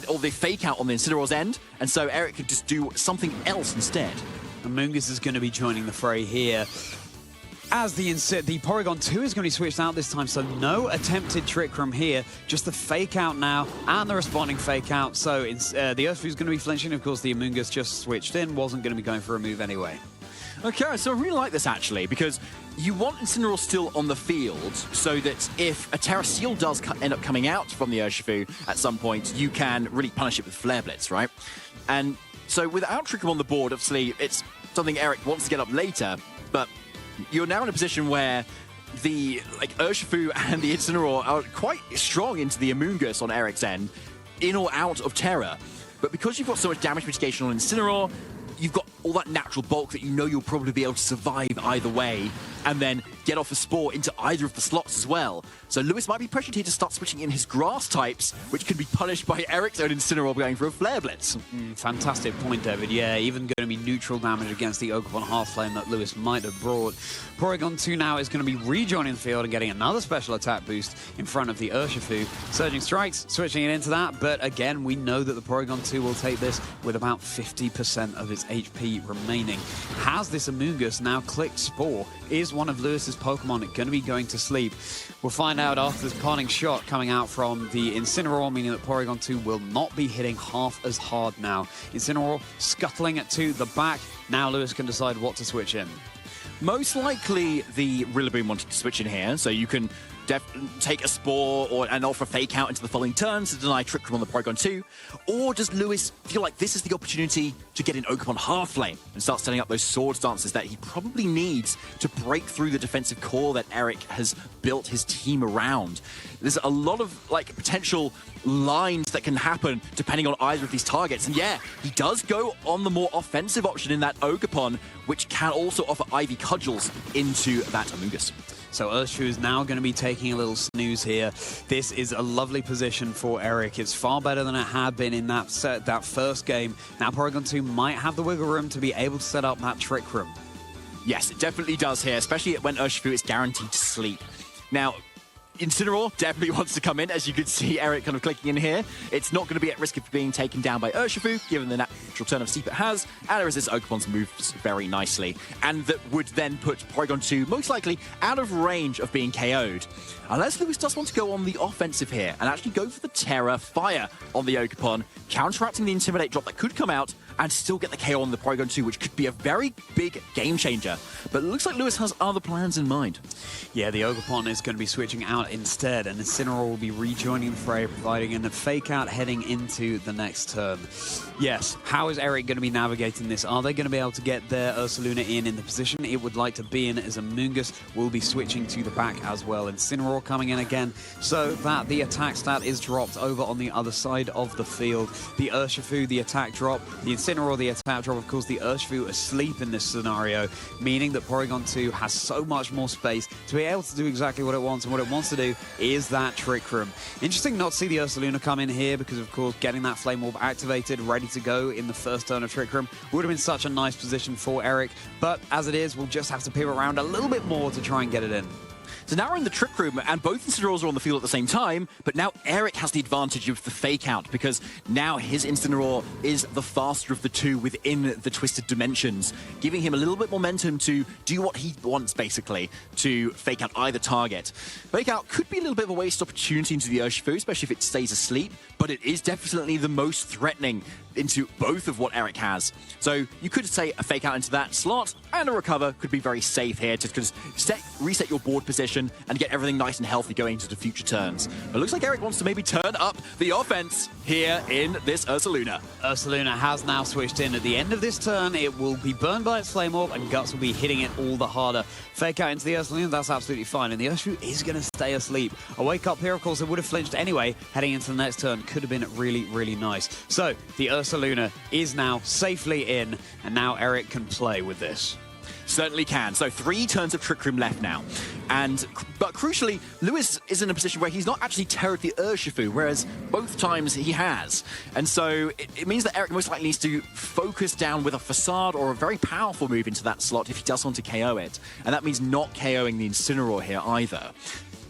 or the fake out on the Incineroar's end, and so Eric could just do something else instead. Amoonguss is going to be joining the fray here. As the Porygon 2 is going to be switched out this time, so no attempted Trick Room here, just the fake out now and the responding fake out. So the Urshifu is going to be flinching. Of course, the Amoonguss just switched in, wasn't going to be going for a move anyway. Okay, so I really like this actually, because you want Incineroar still on the field so that if a Terra Seal does end up coming out from the Urshifu at some point, you can really punish it with Flare Blitz, right? And so without Trick Room on the board, obviously it's something Eric wants to get up later, but you're now in a position where the Urshifu and the Incineroar are quite strong into the Amoonguss on Eric's end, in or out of Terra. But because you've got so much damage mitigation on Incineroar, you've got all that natural bulk that you know you'll probably be able to survive either way, and then get off a Spore into either of the slots as well. So Lewis might be pressured here to start switching in his grass types, which can be punished by Eric's own Incineroar going for a Flare Blitz. Fantastic point, David. Yeah, even going to be neutral damage against the Ogerpon Half-Flame that Lewis might have brought. Porygon 2 now is going to be rejoining the field and getting another special attack boost in front of the Urshifu. Surging Strikes, switching it into that, but again, we know that the Porygon 2 will take this with about 50% of its HP remaining. Has this Amoonguss now clicked Spore? Is one of Lewis's Pokemon going to be going to sleep? We'll find out after this parting shot coming out from the Incineroar, meaning that Porygon 2 will not be hitting half as hard now. Incineroar scuttling it to the back. Now Lewis can decide what to switch in. Most likely the Rillaboom wanted to switch in here, so you can take a Spore and offer a Fake Out into the following turns to deny Trick Room on the Porygon 2? Or does Lewis feel like this is the opportunity to get an Ogerpon Half-Flame and start setting up those Sword Stances that he probably needs to break through the defensive core that Eric has built his team around? There's a lot of potential lines that can happen depending on either of these targets. And yeah, he does go on the more offensive option in that Ogerpon, which can also offer Ivy Cudgels into that Amoonguss. So Urshifu is now going to be taking a little snooze here. This is a lovely position for Eric. It's far better than it had been in that first game. Now Porygon 2 might have the wiggle room to be able to set up that Trick Room. Yes, it definitely does here, especially when Urshifu is guaranteed to sleep. Now, Incineroar definitely wants to come in, as you could see Eric kind of clicking in here. It's not going to be at risk of being taken down by Urshifu, given the natural turn of Sleep it has, and it resists Ogerpon's moves very nicely. And that would then put Porygon 2 most likely out of range of being KO'd. Unless Lewis does want to go on the offensive here and actually go for the Terra Fire on the Ogerpon, counteracting the Intimidate drop that could come out and still get the KO on the Porygon 2, which could be a very big game changer. But it looks like Lewis has other plans in mind. Yeah, the Ogerpon is going to be switching out instead, and Incineroar will be rejoining the fray, providing a Fake Out heading into the next turn. Yes, how is Eric going to be navigating this? Are they going to be able to get their Ursaluna in the position it would like to be in, as Amoonguss will be switching to the back as well. Incineroar coming in again, so that the attack stat is dropped over on the other side of the field. The Urshifu, the attack drop, the Incineroar, the attack drop, of course the Urshifu asleep in this scenario, meaning that Porygon 2 has so much more space to be able to do exactly what it wants, and what it wants to do is that Trick Room. Interesting not to see the Ursaluna come in here, because of course getting that Flame Orb activated, ready to go in the first turn of Trick Room would have been such a nice position for Eric, but as it is, we'll just have to pivot around a little bit more to try and get it in. So now we're in the Trick Room, and both Incineroars are on the field at the same time, but now Eric has the advantage of the Fake Out, because now his Incineroar is the faster of the two within the Twisted Dimensions, giving him a little bit momentum to do what he wants, basically, to Fake Out either target. Fake Out could be a little bit of a waste opportunity into the Urshifu, especially if it stays asleep, but it is definitely the most threatening into both of what Eric has. So you could say a Fake Out into that slot, and a Recover could be very safe here to just reset your board position and get everything nice and healthy going into the future turns. But it looks like Eric wants to maybe turn up the offense here in this Ursaluna. Ursaluna has now switched in. At the end of this turn, it will be burned by its Flame Orb, and Guts will be hitting it all the harder. Fake Out into the Ursaluna, that's absolutely fine, and the Urshifu is going to stay asleep. A Wake Up here, of course, it would have flinched anyway, heading into the next turn. Could have been really, really nice. So, the Ursaluna is now safely in, and now Eric can play with this. Certainly can. So 3 turns of Trick Room left now. But crucially, Lewis is in a position where he's not actually terrored the Urshifu, whereas both times he has. And so it means that Eric most likely needs to focus down with a Facade or a very powerful move into that slot if he does want to KO it. And that means not KOing the Incineroar here either.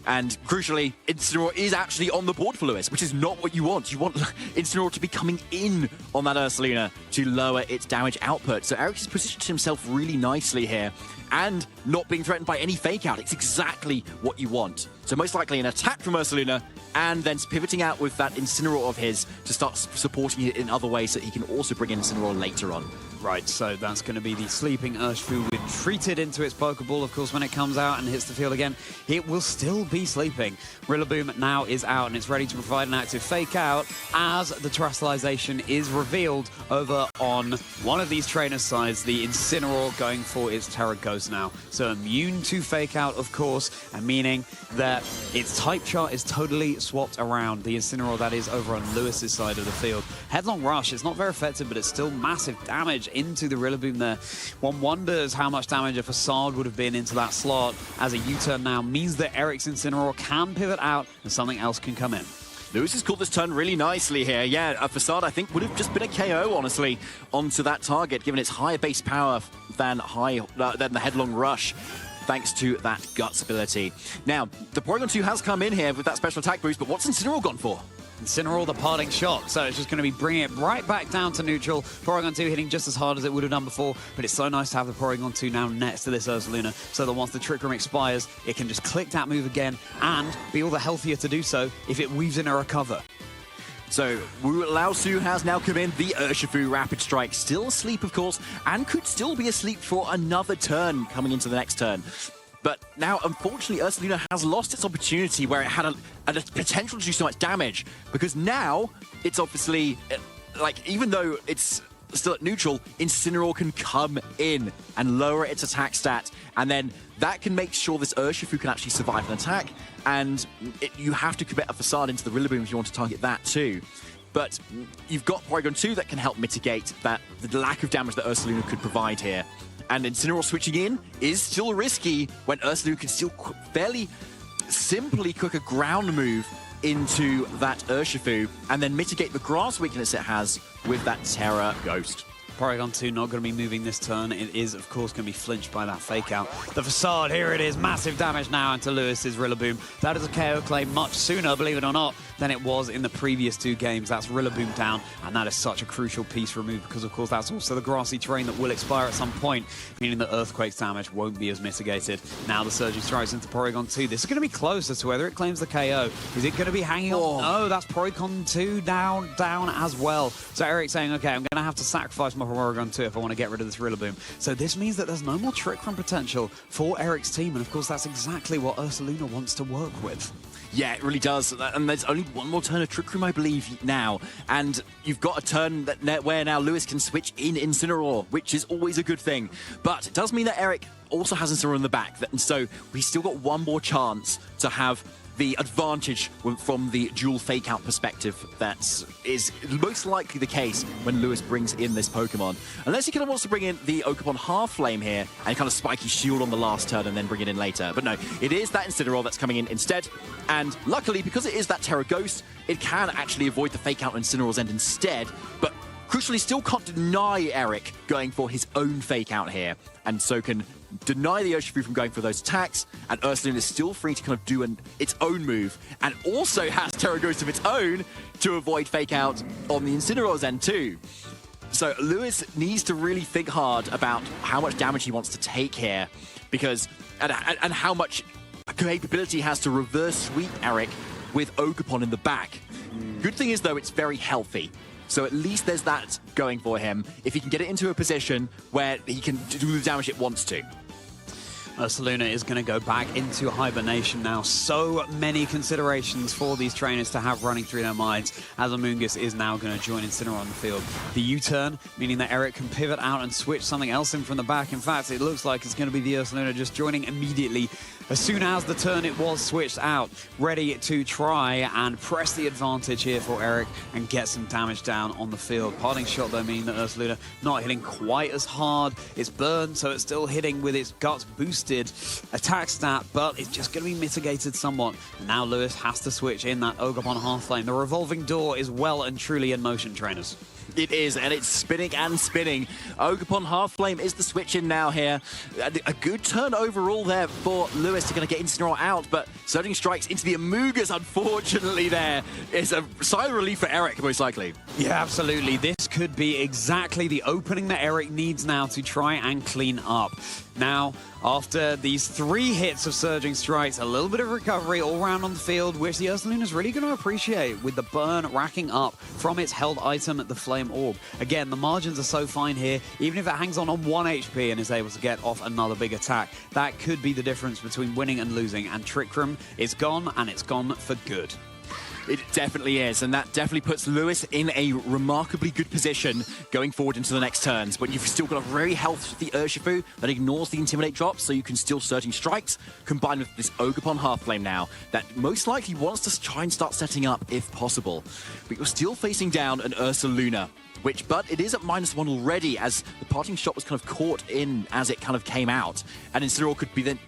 And crucially, Incineroar is actually on the board for Lewis, which is not what you want. You want Incineroar to be coming in on that Ursaluna to lower its damage output. So Eric has positioned himself really nicely here, and not being threatened by any Fake Out. It's exactly what you want. So most likely an attack from Ursaluna, and then pivoting out with that Incineroar of his to start supporting it in other ways so he can also bring in Incineroar later on. Right, so that's going to be the sleeping Urshifu retreated into its Pokeball. Of course, when it comes out and hits the field again, it will still be sleeping. Rillaboom now is out, and it's ready to provide an active Fake Out as the Terastallization is revealed over on one of these trainers' sides. The Incineroar going for its Terra Ghost now. So immune to Fake Out, of course, and meaning that its type chart is totally swapped around. The Incineroar that is over on Lewis's side of the field. Headlong Rush, it's not very effective, but it's still massive damage into the Rillaboom there. One wonders how much damage a Facade would have been into that slot, as a U-turn now means that Eric's Incineroar can pivot out and something else can come in. Lewis has called this turn really nicely here. Yeah, a Facade, I think, would have just been a KO, honestly, onto that target, given its higher base power than the Headlong Rush, thanks to that Guts ability. Now, the Porygon 2 has come in here with that special attack boost, but what's Incineroar gone for? Incineroar, the parting shot, so it's just going to be bringing it right back down to neutral. Porygon 2 hitting just as hard as it would have done before, but it's so nice to have the Porygon 2 now next to this Ursaluna, so that once the Trick Room expires, it can just click that move again and be all the healthier to do so if it weaves in a recover. So, Lao Su has now come in, the Urshifu Rapid Strike, still asleep, of course, and could still be asleep for another turn coming into the next turn. But now, unfortunately, Ursaluna has lost its opportunity where it had a potential to do so much damage, because now it's obviously, like, even though it's still at neutral, Incineroar can come in and lower its attack stat, and then that can make sure this Urshifu can actually survive an attack, and you have to commit a Facade into the Rillaboom if you want to target that too. But you've got Porygon 2 that can help mitigate the lack of damage that Ursaluna could provide here. And Incineroar switching in is still risky when Ursaluna can still fairly simply cook a ground move into that Urshifu and then mitigate the grass weakness it has with that Terra Ghost. Porygon 2 not going to be moving this turn. It is, of course, going to be flinched by that fake out. The Facade, here it is. Massive damage now into Lewis's Rillaboom. That is a KO claim much sooner, believe it or not, than it was in the previous two games. That's Rillaboom down, and that is such a crucial piece removed because, of course, that's also the grassy terrain that will expire at some point, meaning that Earthquake's damage won't be as mitigated. Now the Surging Strikes into Porygon 2. This is going to be close as to whether it claims the KO. Is it going to be hanging on? No, that's Porygon 2 down as well. So Eric's saying, okay, I'm going to have to sacrifice my Porygon 2 if I want to get rid of this Rillaboom. So this means that there's no more Trick Room potential for Eric's team, and of course that's exactly what Ursaluna wants to work with. Yeah, it really does. And there's only one more turn of Trick Room, I believe, now. And you've got a turn where now Lewis can switch in Incineroar, which is always a good thing. But it does mean that Eric also has Incineroar in the back. And so we still got one more chance to have the advantage from the dual fake-out perspective that is most likely the case when Lewis brings in this Pokemon. Unless he kind of wants to bring in the Oakapon Half-Flame here and kind of spiky shield on the last turn and then bring it in later. But no, it is that Incineroar that's coming in instead. And luckily, because it is that Terra Ghost, it can actually avoid the fake-out on Incineroar's end instead. But crucially, still can't deny Eric going for his own fake-out here. And so can deny the Urshifu from going for those attacks, and Ursaluna is still free to kind of do its own move, and also has Terra Ghost of its own to avoid fake out on the Incineroar's end too. So Lewis needs to really think hard about how much damage he wants to take here, because and how much capability he has to reverse sweep Eric with Oakapon in the back. Good thing is though, it's very healthy. So at least there's that going for him, if he can get it into a position where he can do the damage it wants to. Ursaluna is going to go back into hibernation now. So many considerations for these trainers to have running through their minds, as Amoonguss is now going to join Incineroar on the field. The U-turn, meaning that Eric can pivot out and switch something else in from the back. In fact, it looks like it's going to be the Ursaluna just joining immediately as soon as the turn it was switched out, ready to try and press the advantage here for Eric and get some damage down on the field. Parting shot, though, meaning that Ursaluna not hitting quite as hard. It's burned, so it's still hitting with its Guts boosted attack stat, but it's just going to be mitigated somewhat. And now Lewis has to switch in that Oakapon Half-Flame. The revolving door is well and truly in motion, trainers. It is, and it's spinning and spinning. Oakapon Half-Flame is the switch in now here. A good turn overall there for Lewis to kind of get Incineroar out, but Surging Strikes into the Amoonguss, unfortunately, there is a sigh of relief for Eric, most likely. Yeah, absolutely. This could be exactly the opening that Eric needs now to try and clean up. Now, after these 3 hits of Surging Strikes, a little bit of recovery all around on the field, which the Ursaluna is really going to appreciate with the burn racking up from its held item at the Flame Orb. Again, the margins are so fine here. Even if it hangs on 1 HP and is able to get off another big attack, that could be the difference between winning and losing. And Trick Room is gone, and it's gone for good. It definitely is, and that definitely puts Lewis in a remarkably good position going forward into the next turns. But you've still got a very healthy Urshifu that ignores the Intimidate drops, so you can still Surging Strikes, combined with this Oakapon Half-Flame now, that most likely wants to try and start setting up if possible. But you're still facing down an Ursaluna but it is at -1 already, as the parting shot was kind of caught in as it kind of came out. And Incineroar could be then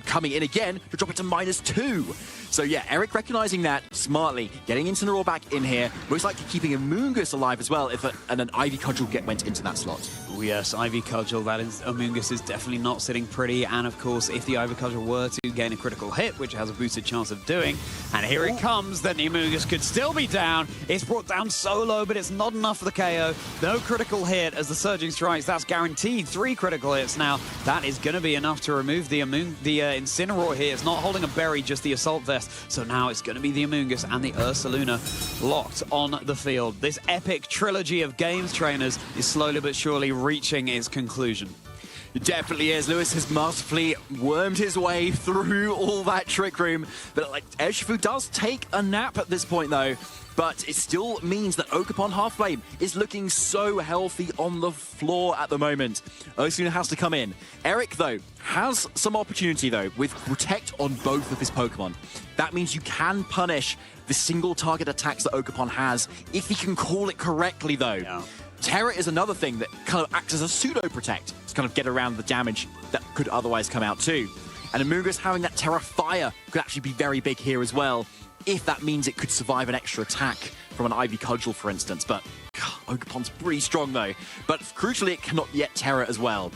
coming in again to drop it to -2. So yeah, Eric recognizing that smartly, getting Incineroar back in here, most likely keeping Amoonguss alive as well if an Ivy Cudgel went into that slot. Oh yes, Ivy Cudgel, that is, Amoonguss is definitely not sitting pretty, and of course, if the Ivy Cudgel were to gain a critical hit, which it has a boosted chance of doing, and here it comes, then the Amoonguss could still be down. It's brought down so low, but it's not enough for the KO. No critical hit as the Surging Strikes, that's guaranteed 3 critical hits now. That is going to be enough to remove the Incineroar here. It's not holding a berry, just the Assault Vest. So now it's going to be the Amoonguss and the Ursaluna locked on the field. This epic trilogy of games, trainers, is slowly but surely reaching its conclusion. It definitely is. Lewis has masterfully wormed his way through all that Trick Room. But like, Urshifu does take a nap at this point, though. But it still means that Ogerpon Halflame is looking so healthy on the floor at the moment. Ursaluna has to come in. Eric, though, has some opportunity, though, with Protect on both of his Pokemon. That means you can punish the single target attacks that Ogerpon has if he can call it correctly, though. Yeah. Terra is another thing that kind of acts as a pseudo-protect to kind of get around the damage that could otherwise come out too. And Amoonguss having that Terra Fire could actually be very big here as well, if that means it could survive an extra attack from an Ivy Cudgel, for instance. But Ogerpon's pretty strong, though. But crucially, it cannot yet Terra as well.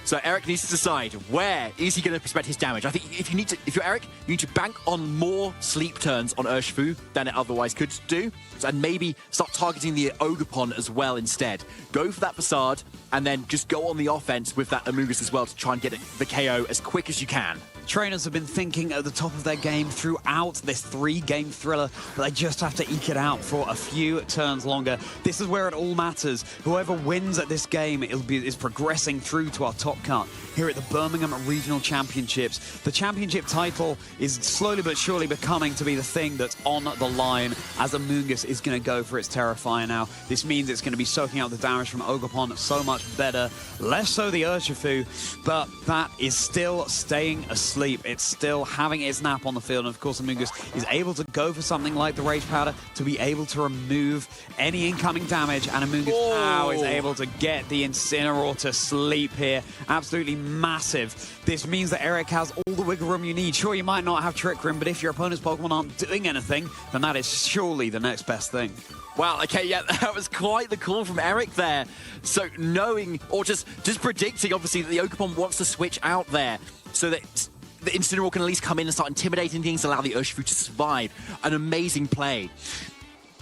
So Eric needs to decide, where is he going to spread his damage? I think if you're Eric, you need to bank on more sleep turns on Urshifu than it otherwise could do. And maybe start targeting the Ogerpon as well instead. Go for that Facade, and then just go on the offense with that Amoonguss as well to try and get the KO as quick as you can. Trainers have been thinking at the top of their game throughout this 3-game thriller, but they just have to eke it out for a few turns longer. This is where it all matters. Whoever wins at this game is progressing through to our top cut here at the Birmingham Regional Championships. The championship title is slowly but surely becoming to be the thing that's on the line, as Amoonguss is going to go for its Terrafire now. This means it's going to be soaking out the damage from Ogerpon so much better. Less so the Urshifu, but that is still staying asleep. It's still having its nap on the field, and of course Amoonguss is able to go for something like the Rage Powder to be able to remove any incoming damage, and Amoonguss now is able to get the Incineroar to sleep here. Absolutely massive. This means that Eric has all the wiggle room you need. Sure, you might not have Trick Room, but if your opponent's Pokemon aren't doing anything, then that is surely the next best thing. Wow, okay, yeah, that was quite the call from Eric there. So knowing, or just predicting, obviously, that the Ogerpon wants to switch out there so that the Incineroar can at least come in and start intimidating things, allow the Urshifu to survive. An amazing play.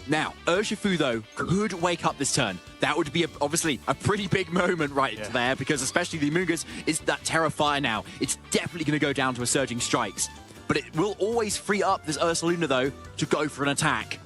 Now, Urshifu, though, could wake up this turn. That would be, obviously, a pretty big moment right there, because especially the Amoonguss is that Terra Fire now. It's definitely going to go down to a Surging Strikes. But it will always free up this Ursaluna, though, to go for an attack.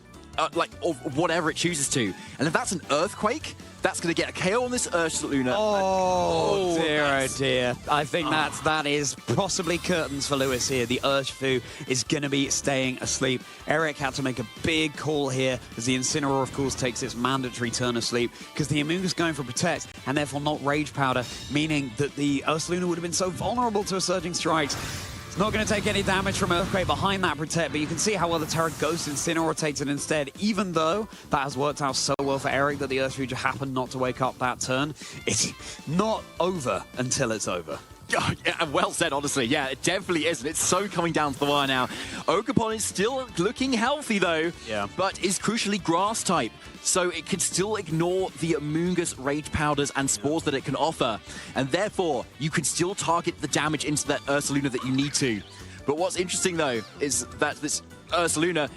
Or whatever it chooses to. And if that's an Earthquake, that's going to get a KO on this Ursaluna. Oh dear, oh dear. I think that is possibly curtains for Lewis here. The Urshifu is going to be staying asleep. Eric had to make a big call here, as the Incineroar, of course, takes its mandatory turn of sleep, because the Amoonguss going for Protect, and therefore not Rage Powder, meaning that the Ursaluna would have been so vulnerable to a Surging Strikes. It's not going to take any damage from Earthquake behind that Protect, but you can see how well the Terra Ghost Incineroar takes it instead. Even though that has worked out so well for Eric that the Urshifu just happened not to wake up that turn, it's not over until it's over. Oh, yeah, well said, honestly. Yeah, it definitely is. It's so coming down to the wire now. Ogerpon is still looking healthy, though, but is crucially Grass type. So it can still ignore the Amoonguss Rage Powders and Spores that it can offer. And therefore, you can still target the damage into that Ursaluna that you need to. But what's interesting, though, is that this Ursaluna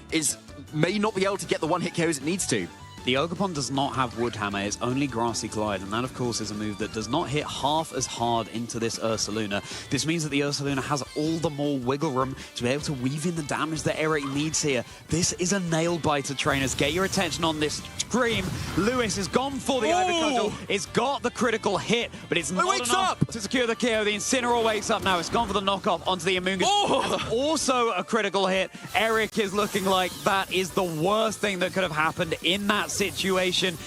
may not be able to get the one-hit KOs it needs to. The Ogerpon does not have Wood Hammer, it's only Grassy Glide, and that of course is a move that does not hit half as hard into this Ursaluna. This means that the Ursaluna has all the more wiggle room to be able to weave in the damage that Eric needs here. This is a nail biter, trainers. Get your attention on this scream. Lewis has gone for the Ivy Cudgel. It's got the critical hit, but it's not enough to secure the KO. The Incineroar wakes up now. It's gone for the knockoff onto the Amoonguss. That's also a critical hit. Eric is looking like that is the worst thing that could have happened in that situation.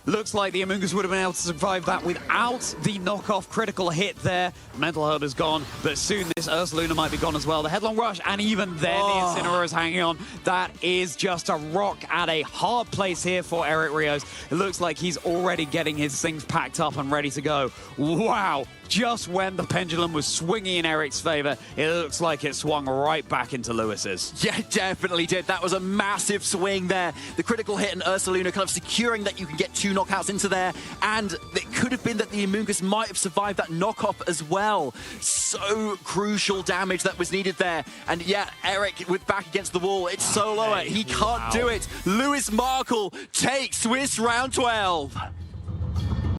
Looks like the Amoonguss would have been able to survive that without the knockoff critical hit there. Mental Herd is gone, but soon this Ursaluna might be gone as well. The Headlong Rush, and even then the Incineroar is hanging on. That is just a rock at a hard place here for Eric Rios. It looks like he's already getting his things packed up and ready to go. Wow. Just when the pendulum was swinging in Eric's favor, it looks like it swung right back into Lewis's. Yeah, definitely did. That was a massive swing there. The critical hit and Ursaluna kind of securing that you can get 2 knockouts into there, and it could have been that the Amoonguss might have survived that knockoff as well. So crucial damage that was needed there. And yeah, Eric with back against the wall. It's solo. He can't do it. Lewis Markl takes Swiss round 12.